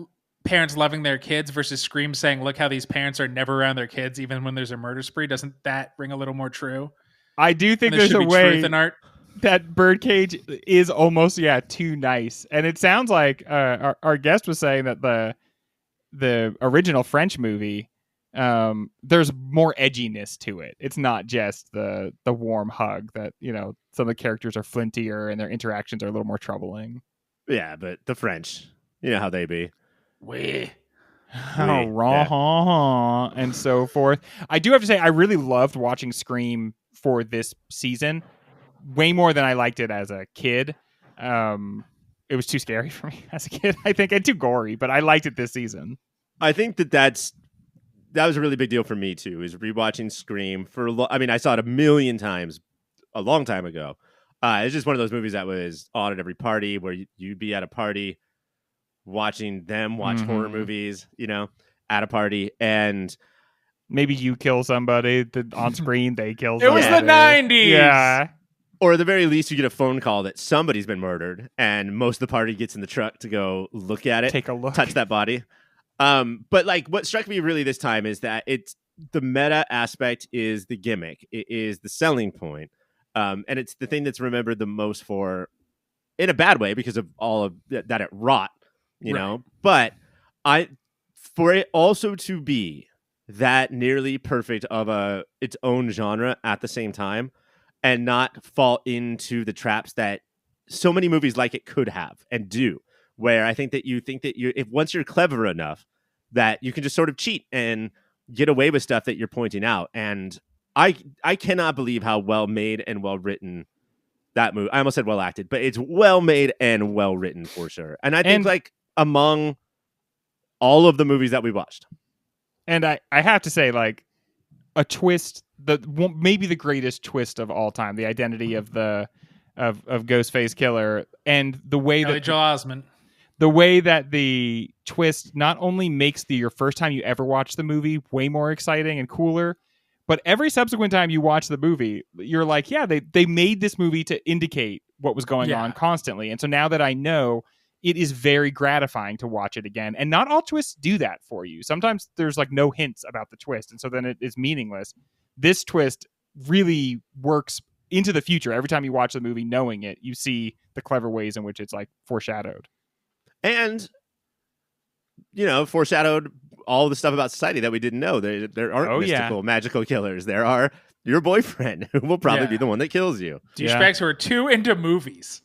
parents loving their kids versus Scream saying, look how these parents are never around their kids even when there's a murder spree, doesn't that ring a little more true? I do think there's a way in art that Birdcage is almost too nice. And it sounds like our guest was saying that the original French movie, there's more edginess to it. It's not just the warm hug that, some of the characters are flintier and their interactions are a little more troubling. Yeah, but the French, you know how they be. Oui. And so forth. I do have to say, I really loved watching Scream for this season, way more than I liked it as a kid. It was too scary for me as a kid, I think, and too gory, but I liked it this season. I think that was a really big deal for me too, is rewatching Scream I saw it a million times a long time ago. It's just one of those movies that was on at every party, where you'd be at a party watching them watch horror movies, at a party, and maybe you kill somebody on screen, they kill somebody. It was the 90s. Yeah. Or at the very least, you get a phone call that somebody's been murdered, and most of the party gets in the truck to go look at it, take a look, touch that body. But like, what struck me really this time is that it's the meta aspect is the gimmick. It is the selling point. And it's the thing that's remembered the most for, in a bad way, because of all of that it wrought, you know. But for it also to be that nearly perfect of its own genre at the same time, and not fall into the traps that so many movies like it could have and do, where I think that if once you're clever enough that you can just sort of cheat and get away with stuff that you're pointing out. And I cannot believe how well made and well written that movie. I almost said well acted, but it's well made and well written for sure. And I think like among all of the movies that we watched. And I have to say, like, a twist, maybe the greatest twist of all time, the identity of Ghostface Killer, and the way that Joel Osment. The way that the twist not only makes your first time you ever watch the movie way more exciting and cooler, but every subsequent time you watch the movie, you're like, yeah, they made this movie to indicate what was going on constantly. And so now that I know, it is very gratifying to watch it again. And not all twists do that for you. Sometimes there's like no hints about the twist, and so then it is meaningless. This twist really works into the future. Every time you watch the movie knowing it, you see the clever ways in which it's like foreshadowed. And, foreshadowed all the stuff about society that we didn't know. There aren't mystical, magical killers. There are your boyfriend, who will probably be the one that kills you. Douchebags who are too into movies.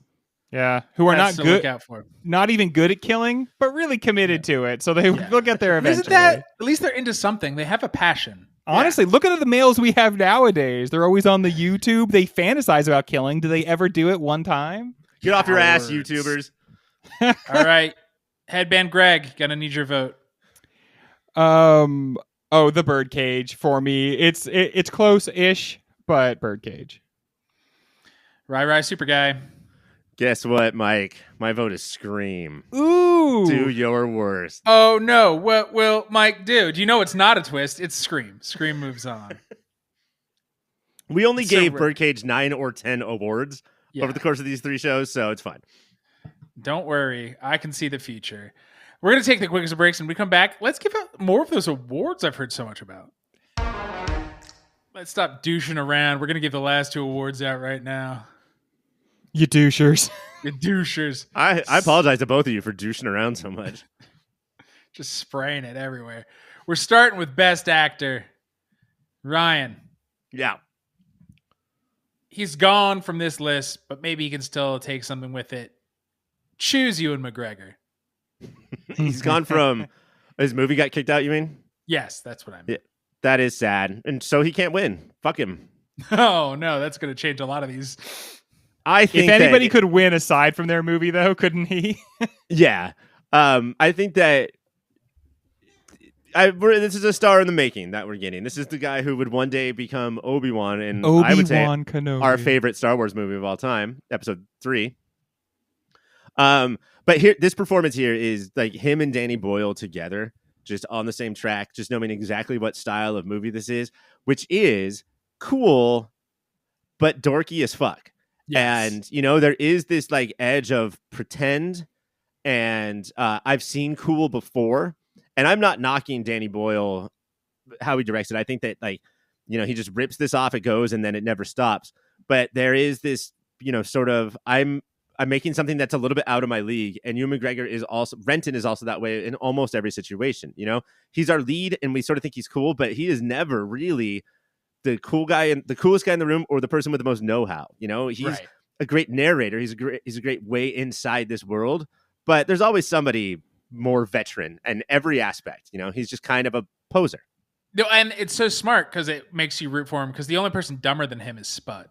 Yeah, who are not good, look out for. Not even good at killing, but really committed to it. So they'll get there eventually. Isn't that, at least they're into something. They have a passion. Honestly, look at the males we have nowadays. They're always on the YouTube. They fantasize about killing. Do they ever do it one time? Get off your ass, YouTubers. All right. Headband Greg, gonna need your vote. The Birdcage for me. It's close-ish, but Birdcage. Rye, super guy. Guess what, Mike? My vote is Scream. Ooh. Do your worst. Oh no! What will Mike do? Do you know it's not a twist? It's Scream. Scream moves on. We only So gave we're- Birdcage 9 or 10 awards over the course of these 3 shows, so it's fine. Don't worry, I can see the future. We're gonna take the quickest breaks, and when we come back, let's give out more of those awards I've heard so much about. Let's stop douching around. We're gonna give the last 2 awards out right now. You douchers. The douchers. I apologize to both of you for douching around so much. Just spraying it everywhere. We're starting with Best Actor. Ryan. Yeah. He's gone from this list, but maybe he can still take something with it. Choose Ewan McGregor. He's gone from his movie got kicked out, you mean? Yes, that's what I mean. Yeah. That is sad. And so he can't win. Fuck him. Oh, no, that's going to change a lot of these. I think If anybody could win aside from their movie, though, couldn't he? Yeah. I think that this is a star in the making that we're getting. This is the guy who would one day become Obi-Wan, and I would say Kenobi. our favorite Star Wars movie of all time, Episode 3. But here, this performance here is like him and Danny Boyle together, just on the same track, just knowing exactly what style of movie this is, which is cool, but dorky as fuck. Yes. And, there is this like edge of pretend, and I've seen cool before, and I'm not knocking Danny Boyle, how he directs it. I think that he just rips this off, it goes, and then it never stops. But there is this, sort of, I'm making something that's a little bit out of my league, and Ewan McGregor Renton is also that way in almost every situation. He's our lead, and we sort of think he's cool, but he is never really the cool guy and the coolest guy in the room, or the person with the most know-how. He's Right. a great narrator. He's a great way inside this world, but there's always somebody more veteran in every aspect. He's just kind of a poser. No, and it's so smart because it makes you root for him, because the only person dumber than him is Spud.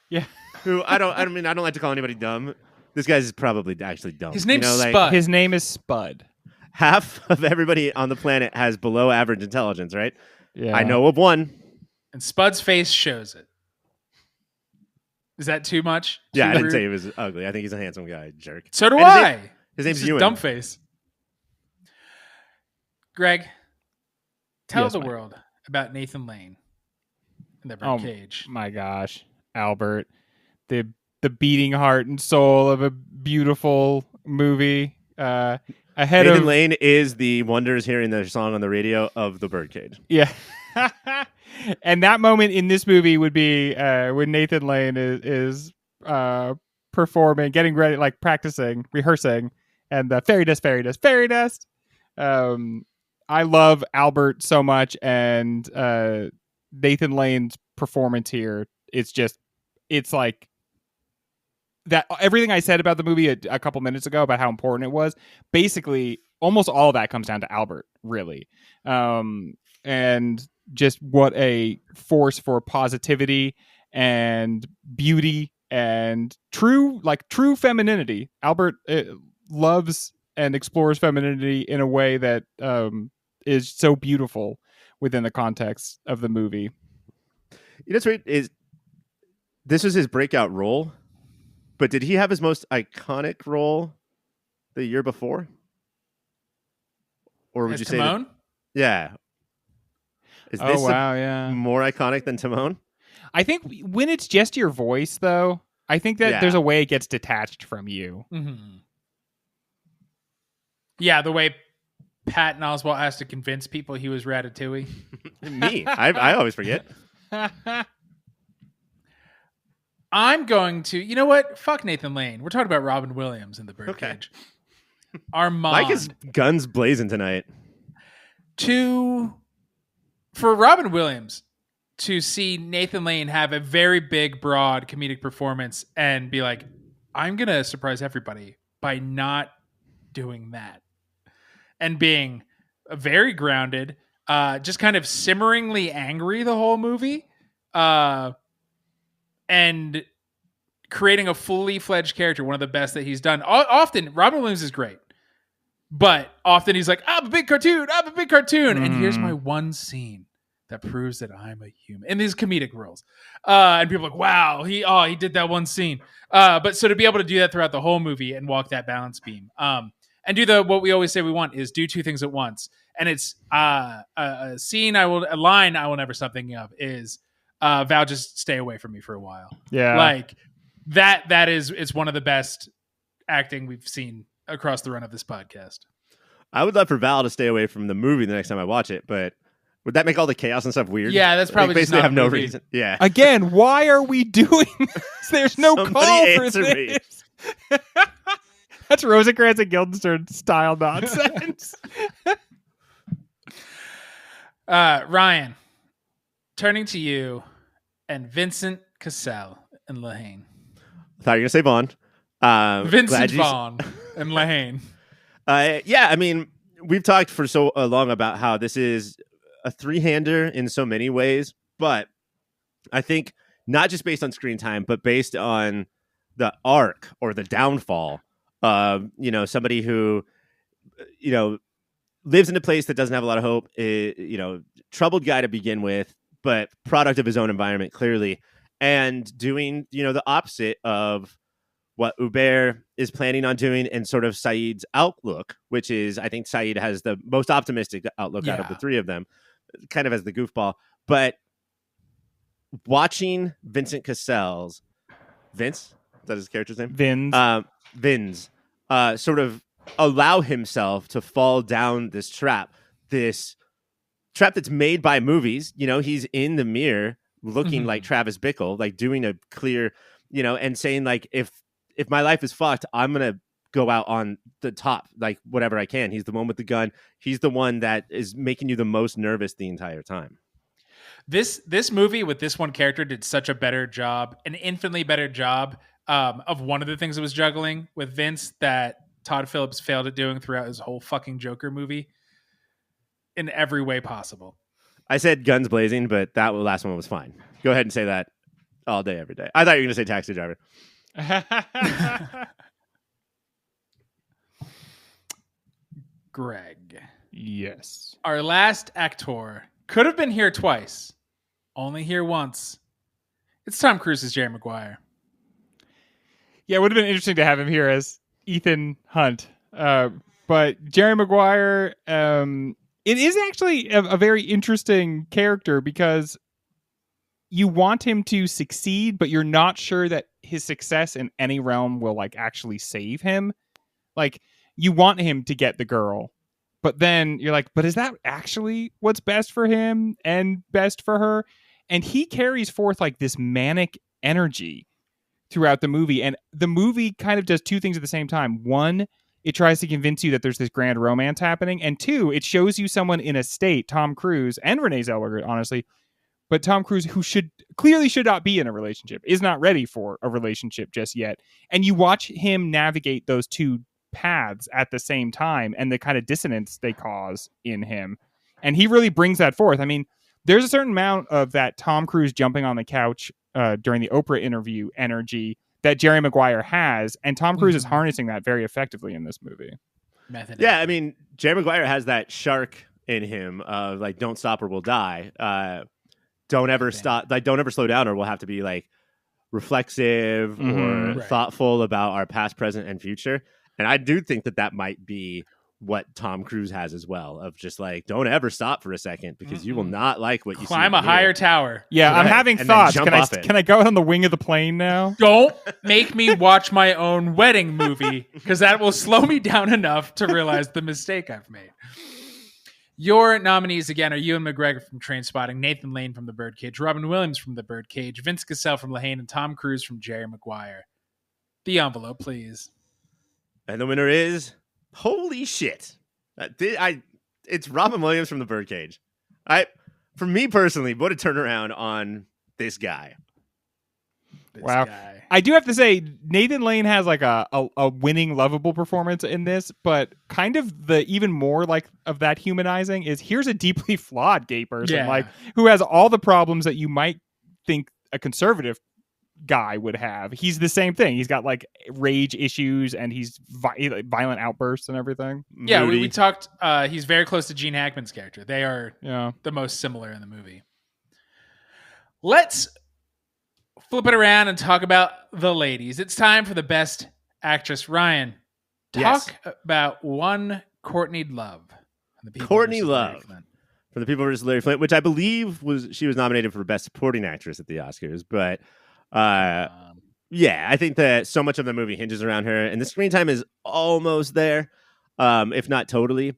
Yeah. Who I don't like to call anybody dumb. This guy's probably actually dumb. His name's Spud. His name is Spud. Half of everybody on the planet has below average intelligence, right? Yeah. I know of one. And Spud's face shows it. Is that too much? Yeah, Too I didn't rude? say he was ugly. I think he's a handsome guy, jerk. So do And I. His name's It's just Ewan. dumb face. Greg, tell Yes, the Mike. world about Nathan Lane and the Oh, Birdcage. My gosh, Albert, the beating heart and soul of a beautiful movie. Ahead Nathan of Lane is the Wonders hearing the song on the radio of the Birdcage. Yeah. And that moment in this movie would be when Nathan Lane is performing, getting ready, like practicing, rehearsing, and the fairy dust, fairy dust, fairy dust. I love Albert so much, and Nathan Lane's performance here, it's like that. Everything I said about the movie a couple minutes ago about how important it was, basically almost all of that comes down to Albert, really. And just what a force for positivity and beauty and true femininity. Albert loves and explores femininity in a way that is so beautiful within the context of the movie. What's weird is this was his breakout role, but did he have his most iconic role the year before? Or would As you say Timon? yeah. Is Oh this wow, yeah. more iconic than Timon? I think when it's just your voice, though, I think that Yeah. there's a way it gets detached from you. Mm-hmm. Yeah, the way Patton Oswalt has to convince people he was Ratatouille. Me. I always forget. I'm going to, you know what? Fuck Nathan Lane. We're talking about Robin Williams in the Birdcage. Armand. Mike is guns blazing tonight. For Robin Williams to see Nathan Lane have a very big, broad comedic performance and be like, I'm going to surprise everybody by not doing that. And being very grounded, just kind of simmeringly angry the whole movie, and creating a fully fledged character, one of the best that he's done. Often, Robin Williams is great. But often he's like, I'm a big cartoon. And here's Mm. my one scene that proves that I'm a human in these comedic roles. And people are like, wow, he did that one scene. But so to be able to do that throughout the whole movie and walk that balance beam, and do what we always say we want is do two things at once. And it's a line I will never stop thinking of is Val, just stay away from me for a while. Yeah. Like that is, it's one of the best acting we've seen across the run of this podcast. I would love for Val to stay away from the movie the next time I watch it, but would that make all the chaos and stuff weird? Yeah, that's probably like, just basically not have a no movie. reason. Yeah. Again, why are we doing this? There's no Somebody call for answer me. this. That's Rosencrantz and Guildenstern style nonsense. Ryan, turning to you and Vincent Cassell and Lehane. I thought you were going to say Vaughn. Vincent Vaughn and Lehane. Yeah, I mean, we've talked for so long about how this is a three-hander in so many ways, but I think not just based on screen time, but based on the arc or the downfall of, somebody who, lives in a place that doesn't have a lot of hope, troubled guy to begin with, but product of his own environment, clearly, and doing, the opposite of what Hubert is planning on doing and sort of Saeed's outlook, which is, I think Saeed has the most optimistic outlook out of the three of them, kind of as the goofball. But watching Vincent Cassell's, Vince? Is that his character's name? Vins. Sort of allow himself to fall down this trap that's made by movies. He's in the mirror looking like Travis Bickle, like doing a clear, and saying like, if my life is fucked, I'm going to go out on the top, like whatever I can. He's the one with the gun. He's the one that is making you the most nervous the entire time. This movie with this one character did such a better job, an infinitely better job of one of the things it was juggling with Vince that Todd Phillips failed at doing throughout his whole fucking Joker movie in every way possible. I said guns blazing, but that last one was fine. Go ahead and say that all day, every day. I thought you were going to say taxi driver. Greg. Yes. Our last actor could have been here twice, only here once. It's Tom Cruise's Jerry Maguire. Yeah, it would have been interesting to have him here as Ethan Hunt. But Jerry Maguire, it is actually a very interesting character because you want him to succeed, but you're not sure that his success in any realm will like actually save him. Like you want him to get the girl, but then you're like, but is that actually what's best for him and best for her? And he carries forth like this manic energy throughout the movie. And the movie kind of does two things at the same time. One, it tries to convince you that there's this grand romance happening. And two, it shows you someone in a state, Tom Cruise and Renee Zellweger, honestly, but Tom Cruise, who should not be in a relationship, is not ready for a relationship just yet. And you watch him navigate those two paths at the same time and the kind of dissonance they cause in him. And he really brings that forth. I mean, there's a certain amount of that Tom Cruise jumping on the couch during the Oprah interview energy that Jerry Maguire has, and Tom Cruise is harnessing that very effectively in this movie. Yeah, I mean, Jerry Maguire has that shark in him of like, don't stop or we'll die. Don't ever stop, like don't ever slow down or we'll have to be like reflexive or thoughtful about our past, present, and future. And I do think that might be what Tom Cruise has as well, of just like, don't ever stop for a second because you will not like what you see. Climb a higher tower. Yeah, I'm having and thoughts. Can I go on the wing of the plane now? Don't make me watch my own wedding movie because that will slow me down enough to realize the mistake I've made. Your nominees again are Ewan McGregor from Trainspotting, Nathan Lane from The Birdcage, Robin Williams from The Birdcage, Vince Cassell from Lehane, and Tom Cruise from Jerry Maguire. The envelope, please. And the winner is, holy shit, it's Robin Williams from The Birdcage. For me personally, what a turnaround on this guy. Wow. I do have to say, Nathan Lane has like a winning, lovable performance in this, but kind of the even more like of that humanizing is here's a deeply flawed gay person, like who has all the problems that you might think a conservative guy would have. He's the same thing. He's got like rage issues and he's violent outbursts and everything. Yeah, we talked. He's very close to Gene Hackman's character. They are Yeah. the most similar in the movie. Let's flip it around and talk about the ladies. It's time for the best actress. Ryan, talk about one Courtney Love. Courtney Love from The People vs. Larry Flint, which I believe she was nominated for Best Supporting Actress at the Oscars. But yeah, I think that so much of the movie hinges around her, and the screen time is almost there, if not totally.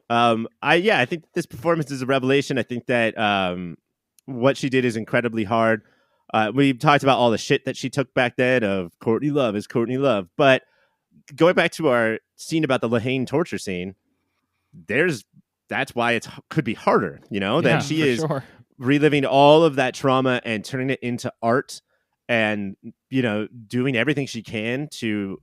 I think this performance is a revelation. I think that what she did is incredibly hard. We've talked about all the shit that she took back then of Courtney Love is Courtney Love. But going back to our scene about the Lahane torture scene, that's why it could be harder, that she is reliving all of that trauma and turning it into art and, doing everything she can to,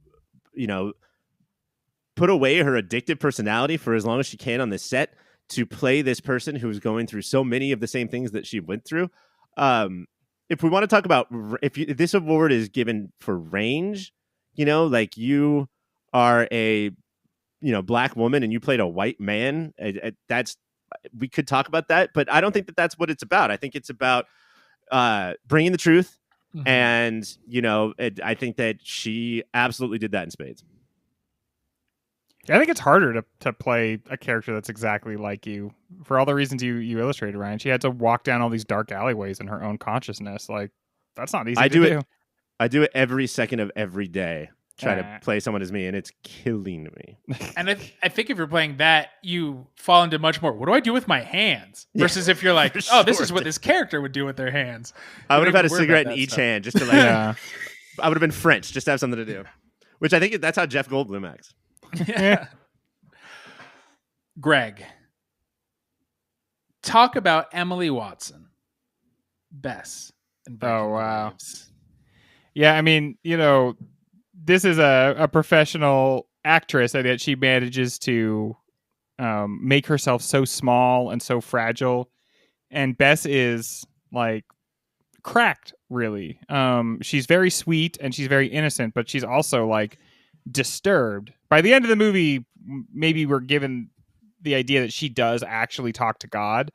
put away her addictive personality for as long as she can on the set to play this person who's going through so many of the same things that she went through. If we want to talk about if this award is given for range, like you are a black woman and you played a white man, we could talk about that, but I don't think that that's what it's about. I think it's about bringing the truth, and I think that she absolutely did that in spades. I think it's harder to play a character that's exactly like you for all the reasons you illustrated, Ryan. She had to walk down all these dark alleyways in her own consciousness. Like, that's not easy to do. I do it every second of every day. Try to play someone as me, and it's killing me. And I think if you're playing that, you fall into much more, what do I do with my hands? Versus if you're like, this is what this character would do with their hands. I would have had a cigarette in each hand just to I would have been French just to have something to do. Which I think that's how Jeff Goldblum acts. Yeah. Greg, talk about Emily Watson. Bess. Oh, wow. Lives. Yeah, I mean, this is a professional actress, and yet she manages to make herself so small and so fragile. And Bess is like cracked, really. She's very sweet and she's very innocent, but she's also like disturbed. By the end of the movie, maybe we're given the idea that she does actually talk to God.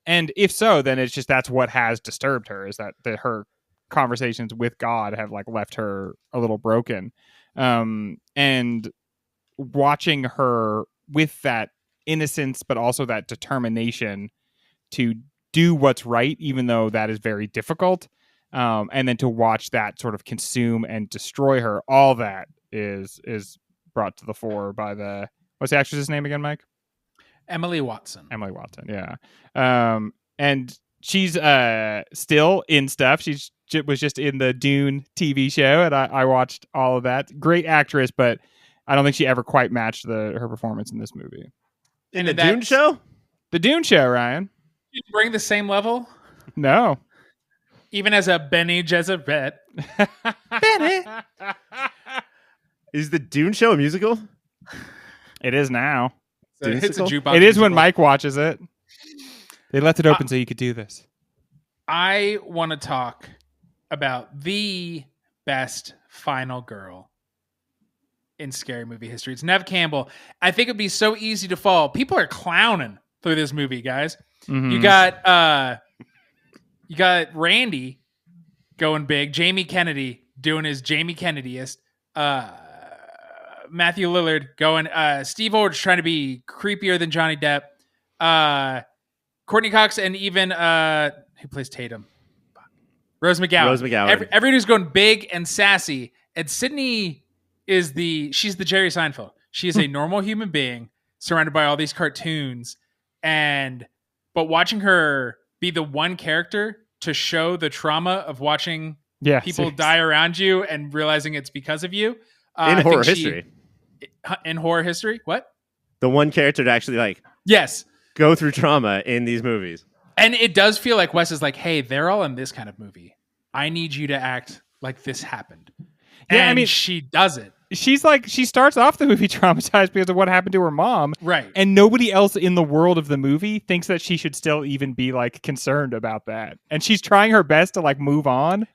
And if so, then it's just that's what has disturbed her, is that her conversations with God have like left her a little broken. And watching her with that innocence, but also that determination to do what's right, even though that is very difficult. And then to watch that sort of consume and destroy her, all that is brought to the fore by what's the actress's name again, Mike? Emily Watson. Yeah. And she's still in stuff. She was just in the Dune TV show, and I watched all of that. Great actress, but I don't think she ever quite matched her performance in this movie. In the Dune show? The Dune show, Ryan. You bring the same level? No. Even as a Bene Gesserit. Bene! Is the Dune show a musical? It is now. It's a jukebox. It is when Mike watches it. They left it open so you could do this. I want to talk about the best final girl in scary movie history. It's Neve Campbell. I think it'd be so easy to fall. People are clowning through this movie, guys. Mm-hmm. You got Randy going big, Jamie Kennedy doing his Jamie Kennedyist, Matthew Lillard going, Steve Aldrich trying to be creepier than Johnny Depp, Courtney Cox, and even who plays Tatum? Rose McGowan. Everyone who's going big and sassy. And Sydney she's the Jerry Seinfeld. She is a normal human being surrounded by all these cartoons. But watching her be the one character to show the trauma of watching people die around you and realizing it's because of you. In horror history. In horror history? What? The one character to actually go through trauma in these movies. And it does feel like Wes is like, hey, they're all in this kind of movie. I need you to act like this happened. Yeah, and I mean, she does it. She starts off the movie traumatized because of what happened to her mom. Right. And nobody else in the world of the movie thinks that she should still even be concerned about that. And she's trying her best to move on.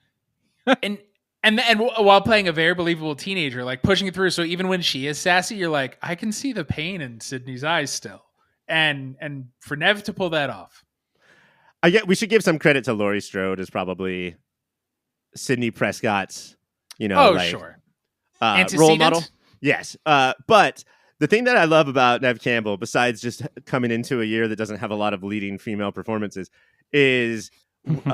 And And while playing a very believable teenager, like pushing it through. So even when she is sassy, you're like, I can see the pain in Sydney's eyes still. And for Nev to pull that off. We should give some credit to Laurie Strode as probably Sidney Prescott's, Sure. role model. Yes. But the thing that I love about Nev Campbell, besides just coming into a year that doesn't have a lot of leading female performances, is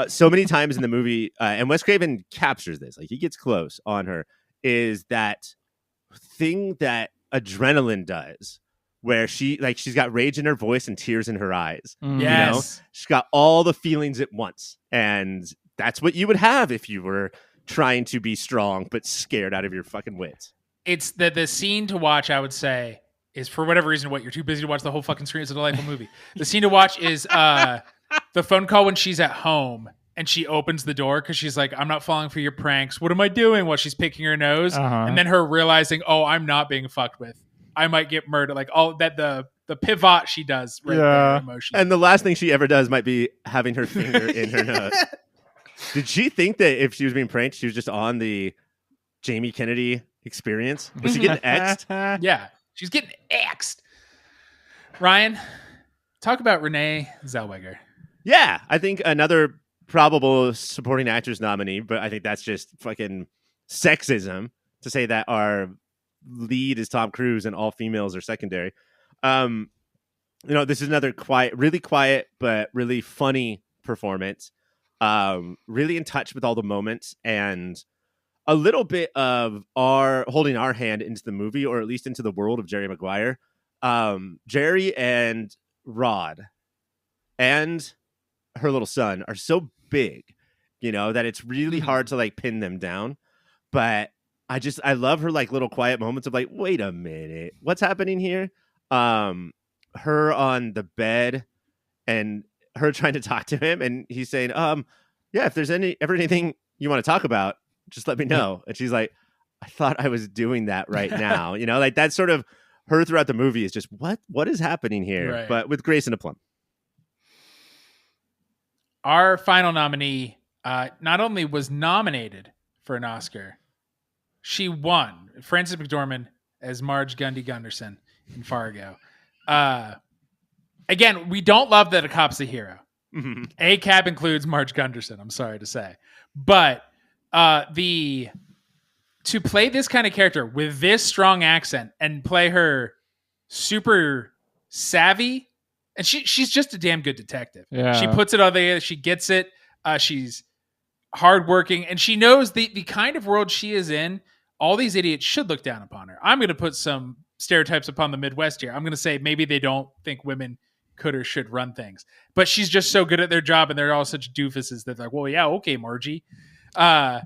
so many times in the movie, and Wes Craven captures this, like he gets close on her, is that thing that adrenaline does, where she's got rage in her voice and tears in her eyes. Yes. She's got all the feelings at once. And that's what you would have if you were trying to be strong, but scared out of your fucking wits. It's the scene to watch, I would say, is for whatever reason, you're too busy to watch the whole fucking screen. It's a delightful movie. The scene to watch is the phone call when she's at home and she opens the door because she's like, I'm not falling for your pranks. What am I doing? While she's picking her nose. And then her realizing, oh, I'm not being fucked with. I might get murdered. Like all that, the pivot she does right there emotionally. And the last thing she ever does might be having her finger in her nose. Did she think that if she was being pranked, she was just on the Jamie Kennedy experience? Was she getting X'd? Yeah, she's getting X'd. Ryan, talk about Renee Zellweger. Yeah, I think another probable supporting actress nominee, but I think that's just fucking sexism to say that our lead is Tom Cruise and all females are secondary. This is another really quiet, but really funny performance. Really in touch with all the moments and a little bit of holding our hand into the movie, or at least into the world of Jerry Maguire. Jerry and Rod and her little son are so big, that it's really hard to like pin them down. But I love her like little quiet moments of like, wait a minute, what's happening here? Her on the bed and her trying to talk to him, and he's saying, yeah, if there's anything you want to talk about, just let me know. And she's like, I thought I was doing that right now. Like that's sort of her throughout the movie is just what is happening here, right. But with grace and aplomb. Our final nominee not only was nominated for an Oscar, she won. Frances McDormand as Marge Gundy Gunderson in Fargo. Again, we don't love that a cop's a hero. Mm-hmm. ACAB includes Marge Gunderson, I'm sorry to say. But to play this kind of character with this strong accent and play her super savvy, and she's just a damn good detective. Yeah. She puts it all there. She gets it. She's hardworking, and she knows the kind of world she is in. All these idiots should look down upon her. I'm going to put some stereotypes upon the Midwest here. I'm going to say maybe they don't think women could or should run things, but she's just so good at their job, and they're all such doofuses that they're like, well, yeah, okay, Margie. But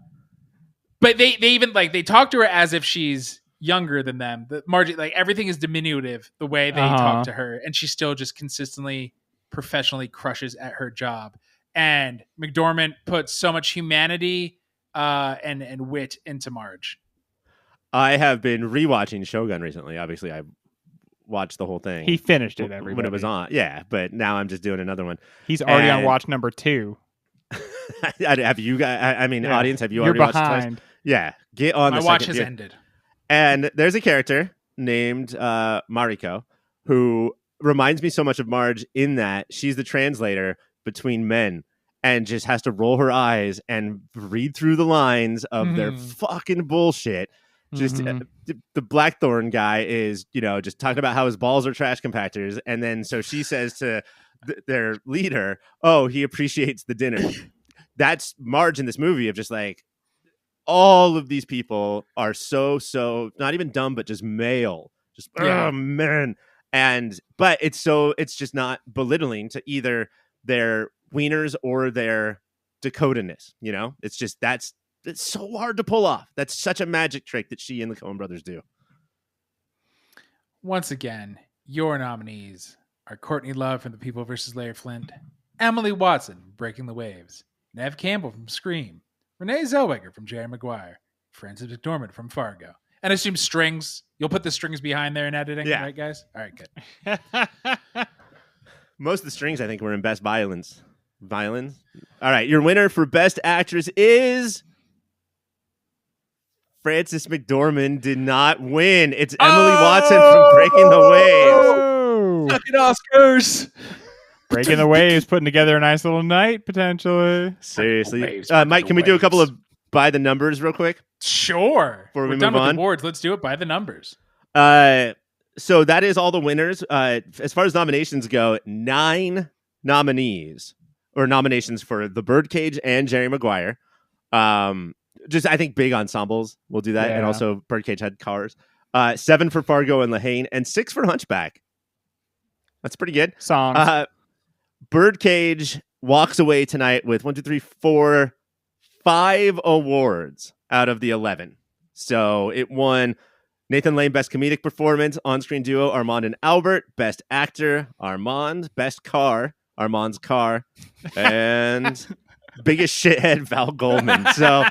they even like they talk to her as if she's younger than them. The Margie, like everything is diminutive the way they talk to her, and she still just consistently, professionally crushes at her job. And McDormand puts so much humanity and wit into Marge. I have been rewatching Shogun recently. Obviously, I watched the whole thing. He finished it when it was on. Yeah, but now I'm just doing another one. He's already on watch number 2. Have you guys? I mean, audience, have you You're already behind. watched it twice? Yeah, get on. My watch has ended. And there's a character named Mariko who reminds me so much of Marge in that she's the translator between men and just has to roll her eyes and read through the lines of their fucking bullshit. Just the Blackthorn guy is, just talking about how his balls are trash compactors. And then so she says to their leader, oh, he appreciates the dinner. That's Marge in this movie of just like, all of these people are so not even dumb, but just male. Just, oh, man. But it's just not belittling to either their wieners or their Dakota-ness, It's just, it's so hard to pull off. That's such a magic trick that she and the Coen brothers do. Once again, your nominees are Courtney Love from The People vs. Larry Flint, Emily Watson, Breaking the Waves, Nev Campbell from Scream, Renee Zellweger from Jerry Maguire, Frances McDormand from Fargo. And I assume strings. You'll put the strings behind there in editing, right, guys? All right, good. Most of the strings, I think, were in Best Violins. All right, your winner for Best Actress is Frances McDormand did not win. It's Emily Watson from Breaking the Waves. Oh! Fucking Oscars. Breaking the Waves, putting together a nice little night, potentially. Seriously. Waves, Mike, can we do a couple of by the numbers real quick? Sure. Before we We're move done with on? the awards. Let's do it by the numbers. So that is all the winners. As far as nominations go, 9 nominees or nominations for The Birdcage and Jerry Maguire. Just I think big ensembles will do that, and Yeah. also Birdcage had Cars. 7 for Fargo and Lahane, and 6 for Hunchback. That's pretty good. Songs. Birdcage walks away tonight with 5 awards out of the 11. So it won Nathan Lane Best Comedic Performance, On-Screen Duo Armand and Albert, Best Actor Armand, Best Car Armand's car, and Biggest Shithead Val Goldman. So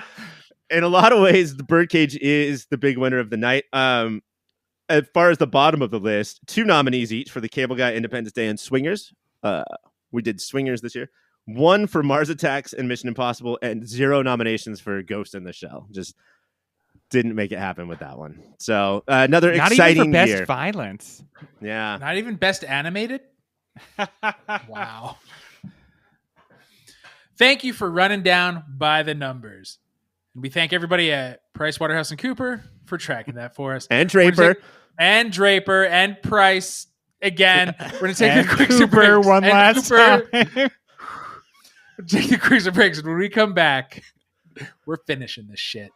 in a lot of ways, the Birdcage is the big winner of the night. As far as the bottom of the list, 2 nominees each for The Cable Guy, Independence Day, and Swingers. We did Swingers this year. 1 for Mars Attacks and Mission Impossible, and 0 nominations for Ghost in the Shell. Just didn't make it happen with that one. So another Not exciting even for best year. violence. Yeah. Not even best animated? Wow. Thank you for running down by the numbers. And we thank everybody at Price Waterhouse and Cooper for tracking that for us. And Draper. And Draper and Price again. We're going to take And a quick Cooper break. one And last Cooper. time. Take the quick breaks. And when we come back, we're finishing this shit.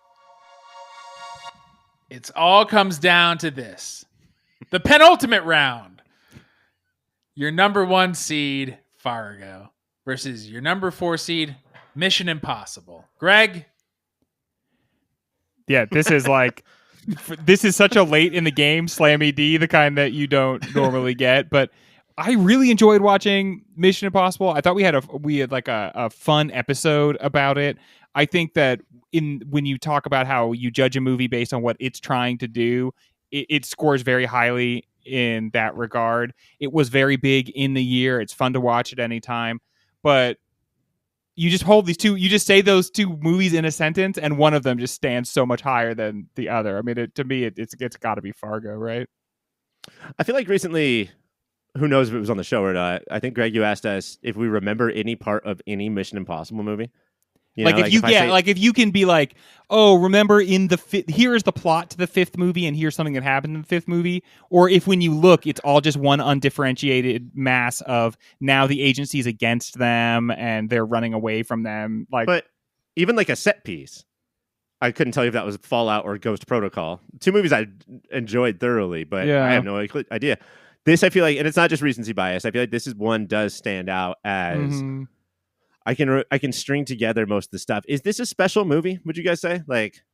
It all comes down to this. The penultimate round. Your number 1 seed, Fargo, versus your number 4 seed, Mission Impossible. Greg? Yeah, this is like this is such a late in the game slammy D, the kind that you don't normally get. But I really enjoyed watching Mission Impossible. I thought we had like a fun episode about it. I think that when you talk about how you judge a movie based on what it's trying to do, it scores very highly in that regard. It was very big in the year. It's fun to watch at any time, but you just hold these two, you just say those 2 movies in a sentence, and one of them just stands so much higher than the other. I mean, to me, it's got to be Fargo, right? I feel like recently, who knows if it was on the show or not, I think, Greg, you asked us if we remember any part of any Mission Impossible movie. You know, if you can be like, oh, remember in the here's the plot to the 5th movie, and here's something that happened in the 5th movie, or if when you look, it's all just one undifferentiated mass of now the agency's against them and they're running away from them. Like, but even like a set piece, I couldn't tell you if that was Fallout or Ghost Protocol. 2 movies I enjoyed thoroughly, but Yeah. I have no idea. This, I feel like, and it's not just recency bias. I feel like this is one does stand out as. mhm. I can string together most of the stuff. Is this a special movie? Would you guys say? Like,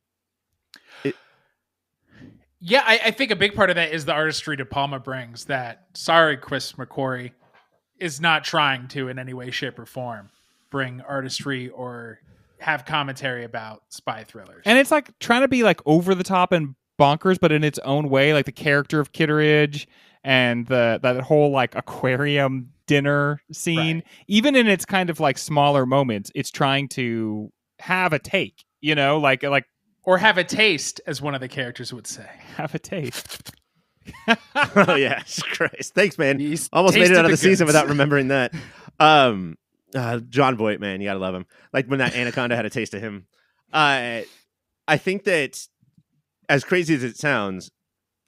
Yeah, I think a big part of that is the artistry De Palma brings that, sorry, Chris McQuarrie, is not trying to in any way, shape, or form bring artistry or have commentary about spy thrillers. And it's like trying to be like over the top and bonkers, but in its own way, like the character of Kitteridge and that whole like aquarium dinner scene, Right. even in its kind of like smaller moments, it's trying to have a take, you know, like Or have a taste, as one of the characters would say. have a taste. oh yeah, Christ! Thanks, man. He's Almost made it tasted out of the season goods. without remembering that. John Voight, man, you gotta love him. Like when that anaconda had a taste of him. I think that, as crazy as it sounds,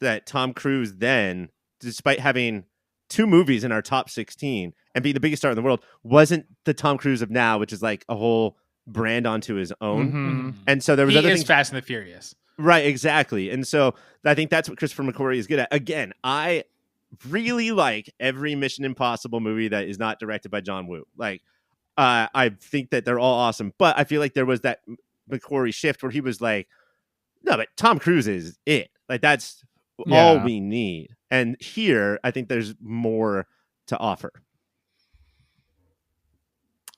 that Tom Cruise then, despite having 2 movies in our top 16 and being the biggest star in the world, wasn't the Tom Cruise of now, which is like a whole brand onto his own. Mhm. And so there was He other is things. Fast and the Furious. Right, exactly. And so I think that's what Christopher McQuarrie is good at. Again, I really like every Mission Impossible movie that is not directed by John Woo. Like, I think that they're all awesome. But I feel like there was that McQuarrie shift where he was like, no, but Tom Cruise is it. Like, that's all Yeah. we need. And here, I think there's more to offer.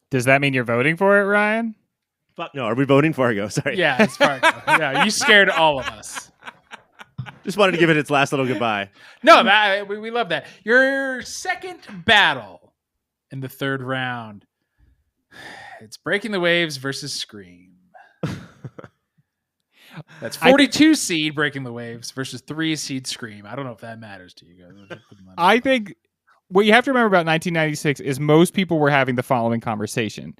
Does that mean you're voting for it, Ryan? Fuck no, are we voting Fargo? Sorry. Yeah, it's Fargo. Yeah, you scared all of us. Just wanted to give it its last little goodbye. No, we love that. Your second battle in the 3rd round. It's Breaking the Waves versus Scream. That's 42 seed Breaking the Waves versus 3 seed Scream. I don't know if that matters to you guys. I think what you have to remember about 1996 is most people were having the following conversation.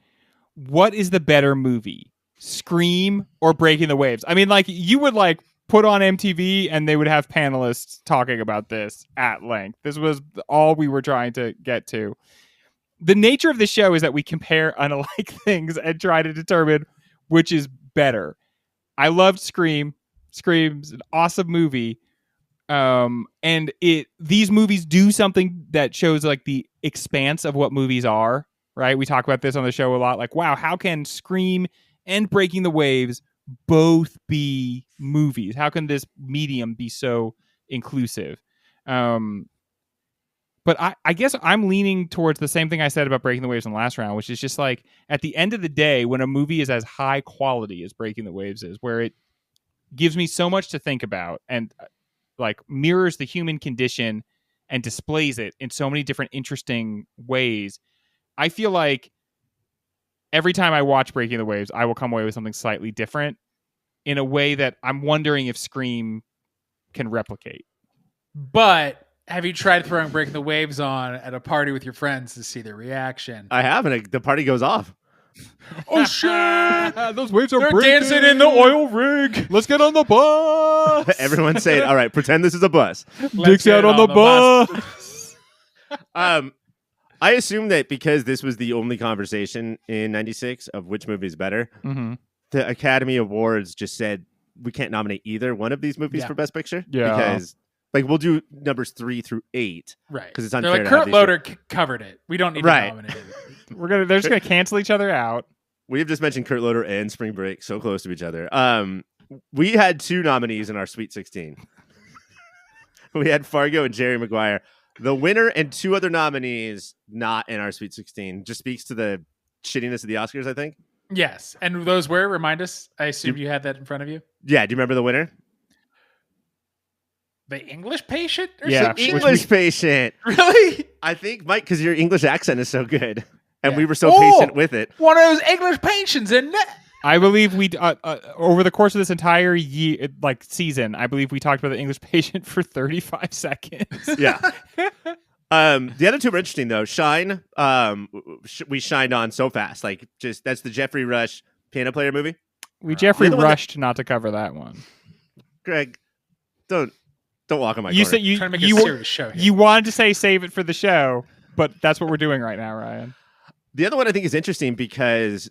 What is the better movie? Scream or Breaking the Waves? I mean, like, you would like put on MTV and they would have panelists talking about this at length. This was all we were trying to get to. The nature of the show is that we compare unalike things and try to determine which is better. I loved Scream. Scream's an awesome movie. And these movies do something that shows like the expanse of what movies are, right? We talk about this on the show a lot. Like, wow, how can Scream and Breaking the Waves both be movies? How can this medium be so inclusive? But I guess I'm leaning towards the same thing I said about Breaking the Waves in the last round, which is just like, at the end of the day, when a movie is as high quality as Breaking the Waves is, where it gives me so much to think about and like mirrors the human condition and displays it in so many different interesting ways, I feel like every time I watch Breaking the Waves, I will come away with something slightly different in a way that I'm wondering if Scream can replicate. But have you tried throwing Breaking the Waves on at a party with your friends to see their reaction? I have, and the party goes off. Oh shit! Those waves are They're breaking. dancing in the oil rig. Let's get on the bus. Everyone's saying, "All right, pretend this is a bus." Dicks out on the bus. I assume that because this was the only conversation in '96 of which movie is better, the Academy Awards just said we can't nominate either one of these movies for Best Picture. Yeah, because like we'll do numbers 3 through 8, right? Because it's They're unfair. like Kurt Loder covered it. We don't need to nominate it. They're just gonna cancel each other out. We have just mentioned Kurt Loder and Spring Break so close to each other. We had 2 nominees in our Sweet 16. We had Fargo and Jerry Maguire. The winner and 2 other nominees not in our Sweet 16 just speaks to the shittiness of the Oscars, I think. Yes. And those were, remind us, I assume you had that in front of you. Yeah. Do you remember the winner? The English Patient? Or something? English Patient. Really? I think, Mike, because your English accent is so good. And we were so patient with it. One of those English patients, isn't it? I believe we over the course of this entire year, like season, I believe we talked about the English Patient for 35 seconds. Yeah. The other 2 were interesting though. Shine, we shined on so fast. Like, just that's the Jeffrey Rush piano player movie. We Jeffrey rushed not to cover that one. Greg, don't walk on my you corner. Said you trying to make a serious show here. You wanted to say save it for the show, but that's what we're doing right now, Ryan. The other one I think is interesting because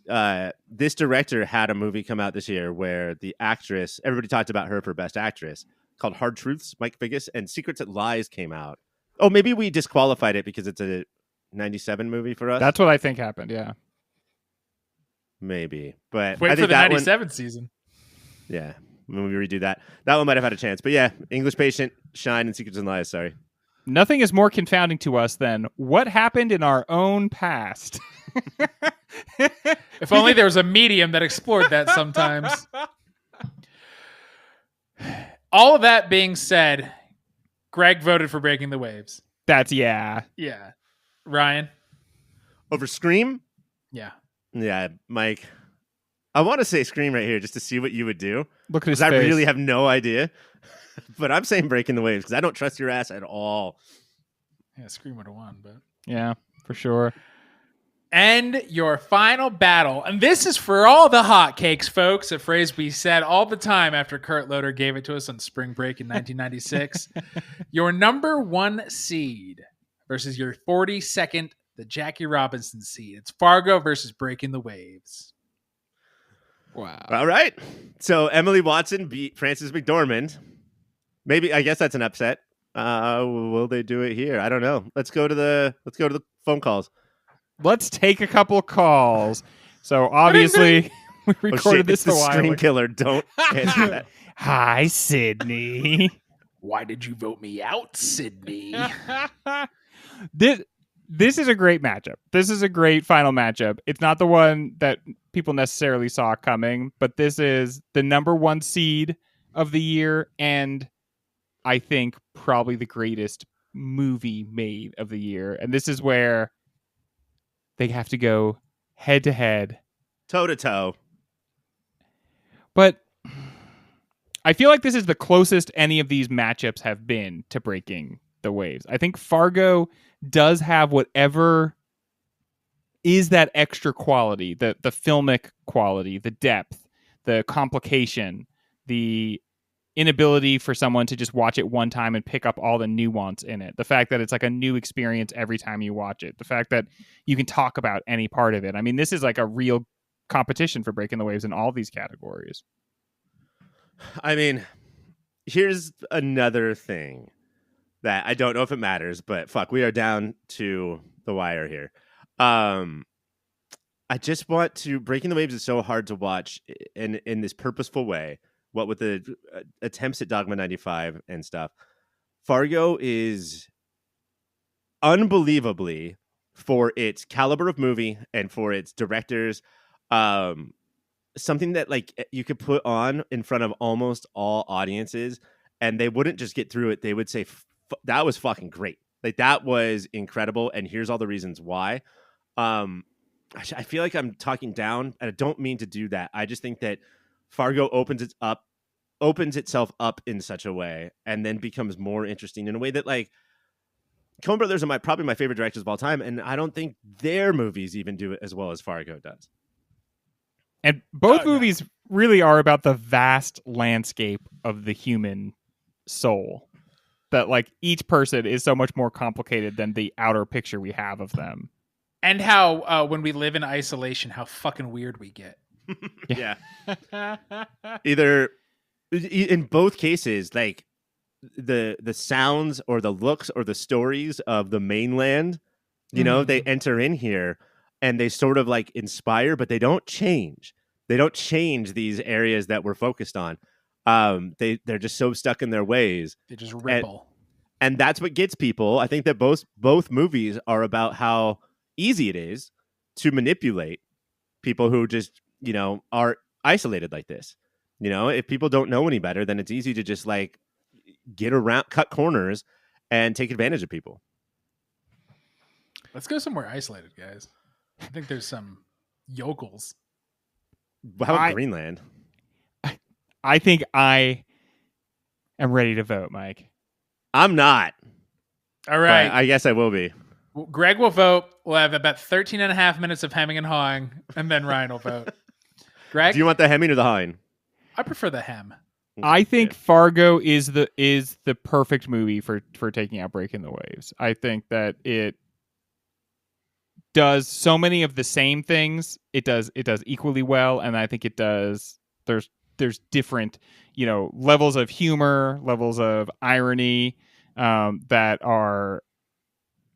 this director had a movie come out this year where the actress, everybody talked about her for Best Actress, called Hard Truths, Mike Figgis, and Secrets and Lies came out. Oh, maybe we disqualified it because it's a 97 movie for us? That's what I think happened, yeah. Maybe. But wait I think for the that 97 season. Yeah, when we redo that. That one might have had a chance. But yeah, English Patient, Shine, and Secrets and Lies, sorry. Nothing is more confounding to us than what happened in our own past. If only there was a medium that explored that sometimes. All of that being said, Greg voted for Breaking the Waves. Yeah. Ryan? Over Scream? Yeah. Yeah, Mike. I want to say Scream right here just to see what you would do. Look at his face. I really have no idea. But I'm saying Breaking the Waves because I don't trust your ass at all. Yeah, Scream would have won, but yeah, for sure. And your final battle, and this is for all the hotcakes, folks, a phrase we said all the time after Kurt Loder gave it to us on Spring Break in 1996. Your number 1 seed versus your 42nd, the Jackie Robinson seed. It's Fargo versus Breaking the Waves. Wow. All right. So Emily Watson beat Frances McDormand. Maybe, I guess that's an upset. Will they do it here? I don't know. Let's go to the phone calls. Let's take a couple calls. So obviously we recorded this a while ago. Stream killer. Don't answer that. Hi, Sydney. Why did you vote me out, Sydney? This is a great matchup. This is a great final matchup. It's not the one that people necessarily saw coming, but this is the number 1 seed of the year and I think probably the greatest movie made of the year. And this is where they have to go head to head. Toe to toe. But I feel like this is the closest any of these matchups have been to Breaking the Waves. I think Fargo does have whatever is that extra quality, the filmic quality, the depth, the complication, the inability for someone to just watch it one time and pick up all the nuance in it. The fact that it's like a new experience every time you watch it. The fact that you can talk about any part of it. I mean, this is like a real competition for Breaking the Waves in all these categories. I mean, here's another thing that I don't know if it matters, but fuck, we are down to the wire here. I just want to... Breaking the Waves is so hard to watch in this purposeful way. What with the attempts at Dogma 95 and stuff. Fargo is unbelievably, for its caliber of movie and for its directors, something that like you could put on in front of almost all audiences and they wouldn't just get through it. They would say, that was fucking great. Like that was incredible. And here's all the reasons why. I feel like I'm talking down and I don't mean to do that. I just think that Fargo opens itself up in such a way and then becomes more interesting in a way that like Coen Brothers are probably my favorite directors of all time. And I don't think their movies even do it as well as Fargo does. And both movies really are about the vast landscape of the human soul. That like each person is so much more complicated than the outer picture we have of them. And how when we live in isolation, how fucking weird we get. Yeah. Either in both cases, like the sounds or the looks or the stories of the mainland, you know, they enter in here and they sort of like inspire, but they don't change. They don't change these areas that we're focused on. They're just so stuck in their ways. They just ripple. And that's what gets people. I think that both movies are about how easy it is to manipulate people who just, you know, are isolated like this. You know, if people don't know any better, then it's easy to just like get around, cut corners and take advantage of people. Let's go somewhere isolated, guys. I think there's some yokels. How about Greenland? I think I am ready to vote, Mike. I'm not. All right. I guess I will be. Greg will vote. We'll have about 13 and a half minutes of hemming and hawing, and then Ryan will vote. Greg? Do you want the hemming or the hawing? I prefer the hem. I think Fargo is the perfect movie for taking out Breaking the Waves. I think that it does so many of the same things. It does equally well, and I think it does. There's different, you know, levels of humor, levels of irony that are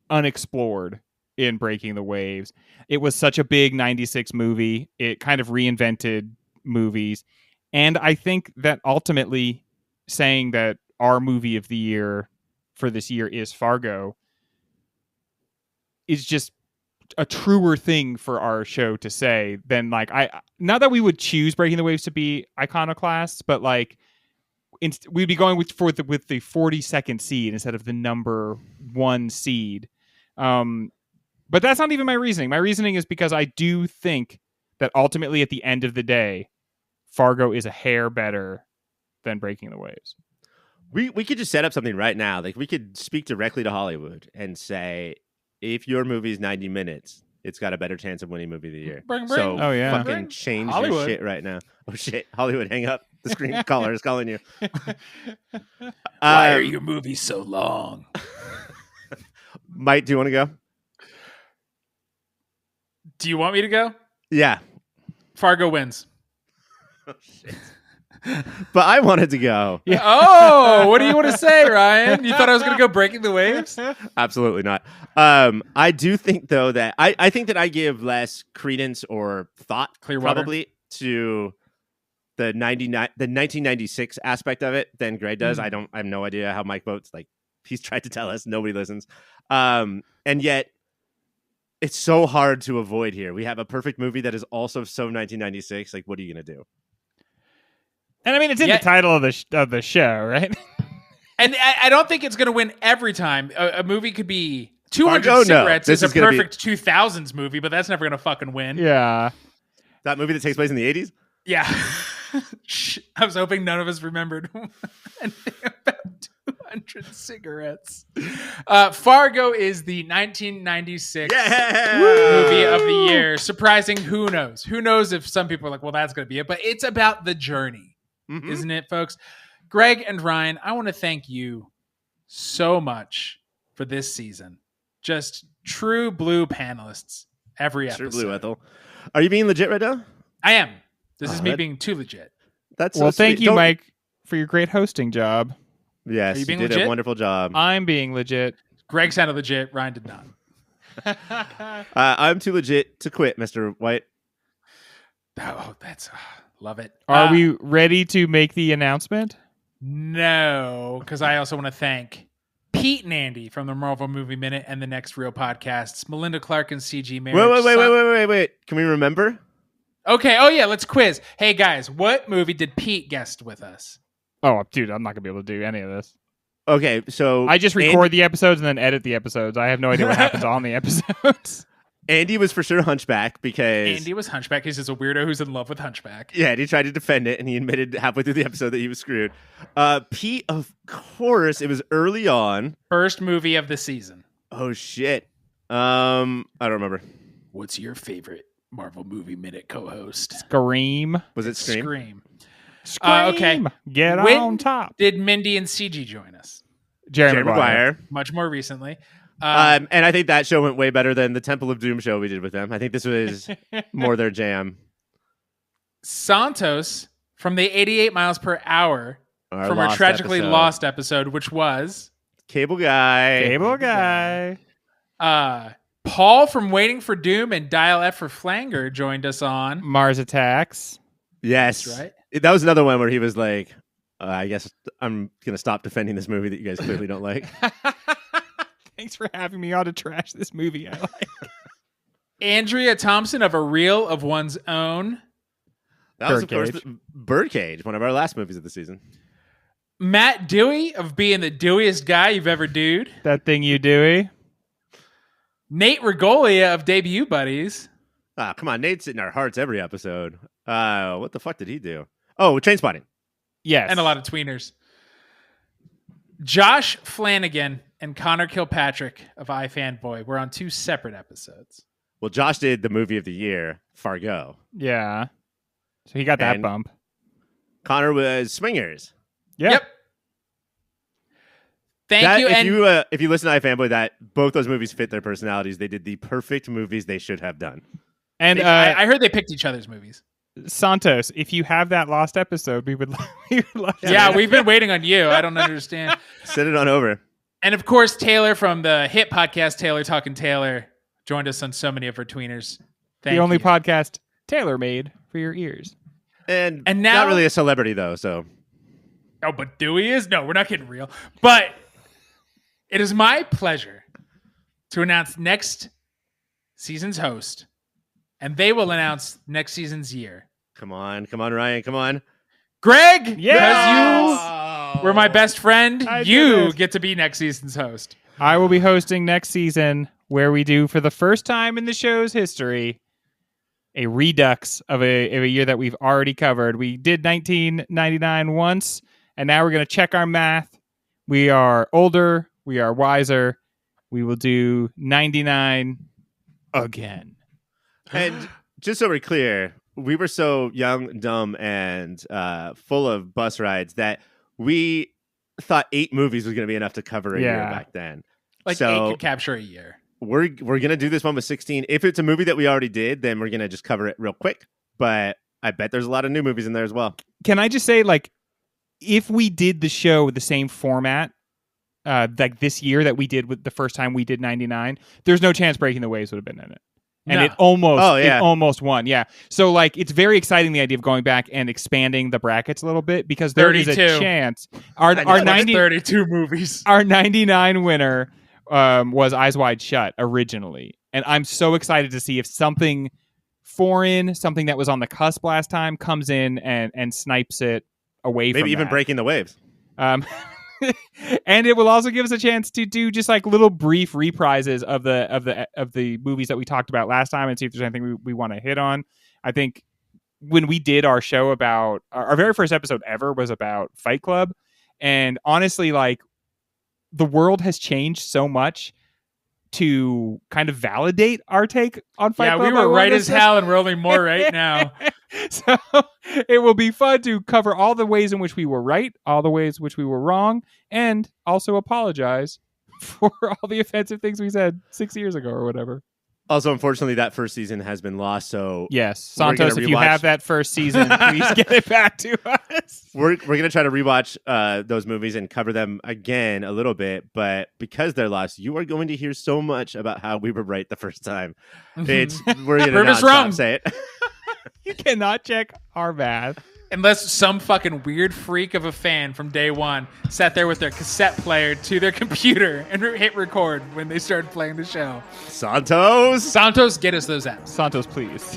unexplored in Breaking the Waves. It was such a big 96 movie. It kind of reinvented movies. And I think that ultimately saying that our movie of the year for this year is Fargo is just a truer thing for our show to say than like not that we would choose Breaking the Waves to be iconoclasts, but like we'd be going with the 42nd seed instead of the number 1 seed. But that's not even my reasoning. My reasoning is because I do think that ultimately at the end of the day, Fargo is a hair better than Breaking the Waves. We could just set up something right now. Like we could speak directly to Hollywood and say, if your movie's 90 minutes, it's got a better chance of winning movie of the year. Bring. So Oh, yeah. fucking change Hollywood. your shit right now. Oh shit, Hollywood, hang up. The screen caller is calling you. Why are your movies so long? Mike, do you want to go? Do you want me to go? Yeah. Fargo wins. Oh shit. But I wanted to go. Yeah. Oh, what do you want to say, Ryan? You thought I was going to go Breaking the Waves? Absolutely not. I do think though that I think that I give less credence or thought probably to the 1996 aspect of it than Greg does. I have no idea how Mike votes. Like he's tried to tell us, nobody listens. And yet it's so hard to avoid here. We have a perfect movie that is also so 1996. Like, what are you going to do? And I mean, it's in the title of the show, right? And I don't think it's going to win every time. A movie could be 200 Fargo, Cigarettes no. is a perfect 2000s movie, but that's never going to fucking win. Yeah. That movie that takes place in the 80s? Yeah. I was hoping none of us remembered anything about 200 cigarettes. Fargo is the 1996 movie of the year. Surprising, who knows? Who knows if some people are like, well, that's going to be it. But it's about the journey, isn't it, folks? Greg and Ryan, I want to thank you so much for this season. Just true blue panelists every episode. True blue, Ethel. Are you being legit right now? I am. This is me being too legit. That's well, so thank sweet. you, Mike, for your great hosting job. Yes, Are you being did legit? a wonderful job. I'm being legit. Greg sounded legit. Ryan did not. I'm too legit to quit, Mr. White. Oh, that's love it. Are we ready to make the announcement? No, because I also want to thank Pete and Andy from the Marvel Movie Minute and the Next Real podcasts, Melinda Clark and CG Marriage. Wait. Can we remember? Okay. Oh, yeah. Let's quiz. Hey, guys, what movie did Pete guest with us? Oh, dude, I'm not going to be able to do any of this. Okay, so I just record the episodes and then edit the episodes. I have no idea what happens on the episodes. Andy was for sure Hunchback because... Andy was Hunchback. He's just a weirdo who's in love with Hunchback. Yeah, and he tried to defend it, and he admitted halfway through the episode that he was screwed. Pete, of course, it was early on. First movie of the season. Oh, shit. I don't remember. What's your favorite Marvel Movie Minute co-host? Scream. Was it Scream? Scream. Okay. Get When on top. did Mindy and CG join us? Jerry Maguire. Much more recently. And I think that show went way better than the Temple of Doom show we did with them. I think this was more their jam. Santos from the 88 miles per hour from our tragically lost episode, which was Cable Guy. Paul from Waiting for Doom and Dial F for Flanger joined us on Mars Attacks. Yes. That's right. That was another one where he was like, I guess I'm going to stop defending this movie that you guys clearly don't like. Thanks for having me on to trash this movie I like. Andrea Thompson of A Reel of One's Own. That was, of course, Birdcage, one of our last movies of the season. Matt Dewey of Being the Dewiest Guy You've Ever Dude. That thing you Dewey. Nate Regolia of Debut Buddies. Ah, come on. Nate's in our hearts every episode. What the fuck did he do? Oh, Trainspotting. Yes. And a lot of tweeners. Josh Flanagan and Connor Kilpatrick of iFanboy were on two separate episodes. Well, Josh did the movie of the year, Fargo. Yeah. So he got that bump. Connor was Swingers. Yeah. Yep. Thank you. If you listen to iFanboy, that both those movies fit their personalities. They did the perfect movies they should have done. And I heard they picked each other's movies. Santos, if you have that lost episode, we would love Yeah, we've been waiting on you. I don't understand. Send it on over. And of course, Taylor from the hit podcast Taylor Talking Taylor joined us on so many of our tweeners. The only podcast Taylor made for your ears. And now, not really a celebrity, though, so. Oh, but Dewey is? No, we're not getting real. But it is my pleasure to announce next season's host, and they will announce next season's year. Come on, Ryan, come on. Greg, yes! because you were my best friend, you get to be next season's host. I will be hosting next season, where we do, for the first time in the show's history, a redux of a year that we've already covered. We did 1999 once, and now we're going to check our math. We are older. We are wiser. We will do 99 again. And just so we're clear, we were so young, dumb, and full of bus rides that we thought 8 movies was going to be enough to cover a year back then. Like so 8 could capture a year. We're going to do this one with 16. If it's a movie that we already did, then we're going to just cover it real quick. But I bet there's a lot of new movies in there as well. Can I just say, like, if we did the show with the same format, like this year that we did with the first time we did 99, there's no chance Breaking the Waves would have been in it. And it almost won. Yeah. So, like, it's very exciting, the idea of going back and expanding the brackets a little bit, because there is a chance. Our 32 movies. Our 99 winner was Eyes Wide Shut originally. And I'm so excited to see if something foreign, something that was on the cusp last time, comes in and snipes it away from maybe even Breaking the Waves. And it will also give us a chance to do just like little brief reprises of the movies that we talked about last time, and see if there's anything we want to hit on. I think when we did our show about our very first episode ever was about Fight Club, and honestly, like the world has changed so much to kind of validate our take on Fight Club. Yeah, we were right as hell, and we're only more right now. So it will be fun to cover all the ways in which we were right, all the ways in which we were wrong, and also apologize for all the offensive things we said 6 years ago or whatever. Also, unfortunately, that first season has been lost. So yes, Santos, if you have that first season, please get it back to us. We're gonna try to rewatch those movies and cover them again a little bit. But because they're lost, you are going to hear so much about how we were right the first time. We're gonna not wrong. Say it. You cannot check our math. Unless some fucking weird freak of a fan from day one sat there with their cassette player to their computer and hit record when they started playing the show. Santos, get us those apps. Santos, please.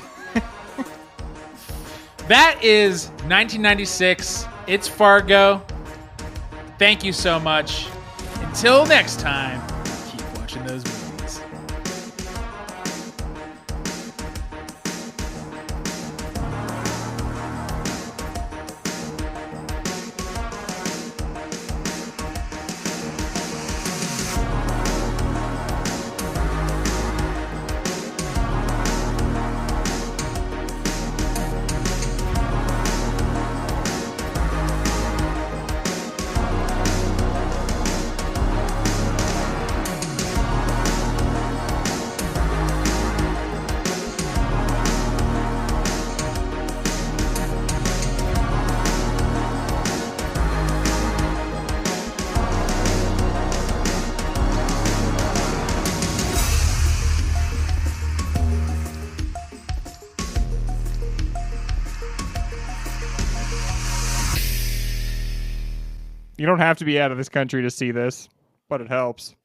That is 1996. It's Fargo. Thank you so much. Until next time, keep watching those movies. You don't have to be out of this country to see this, but it helps.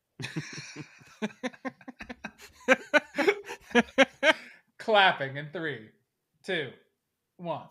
Clapping in 3, 2, 1.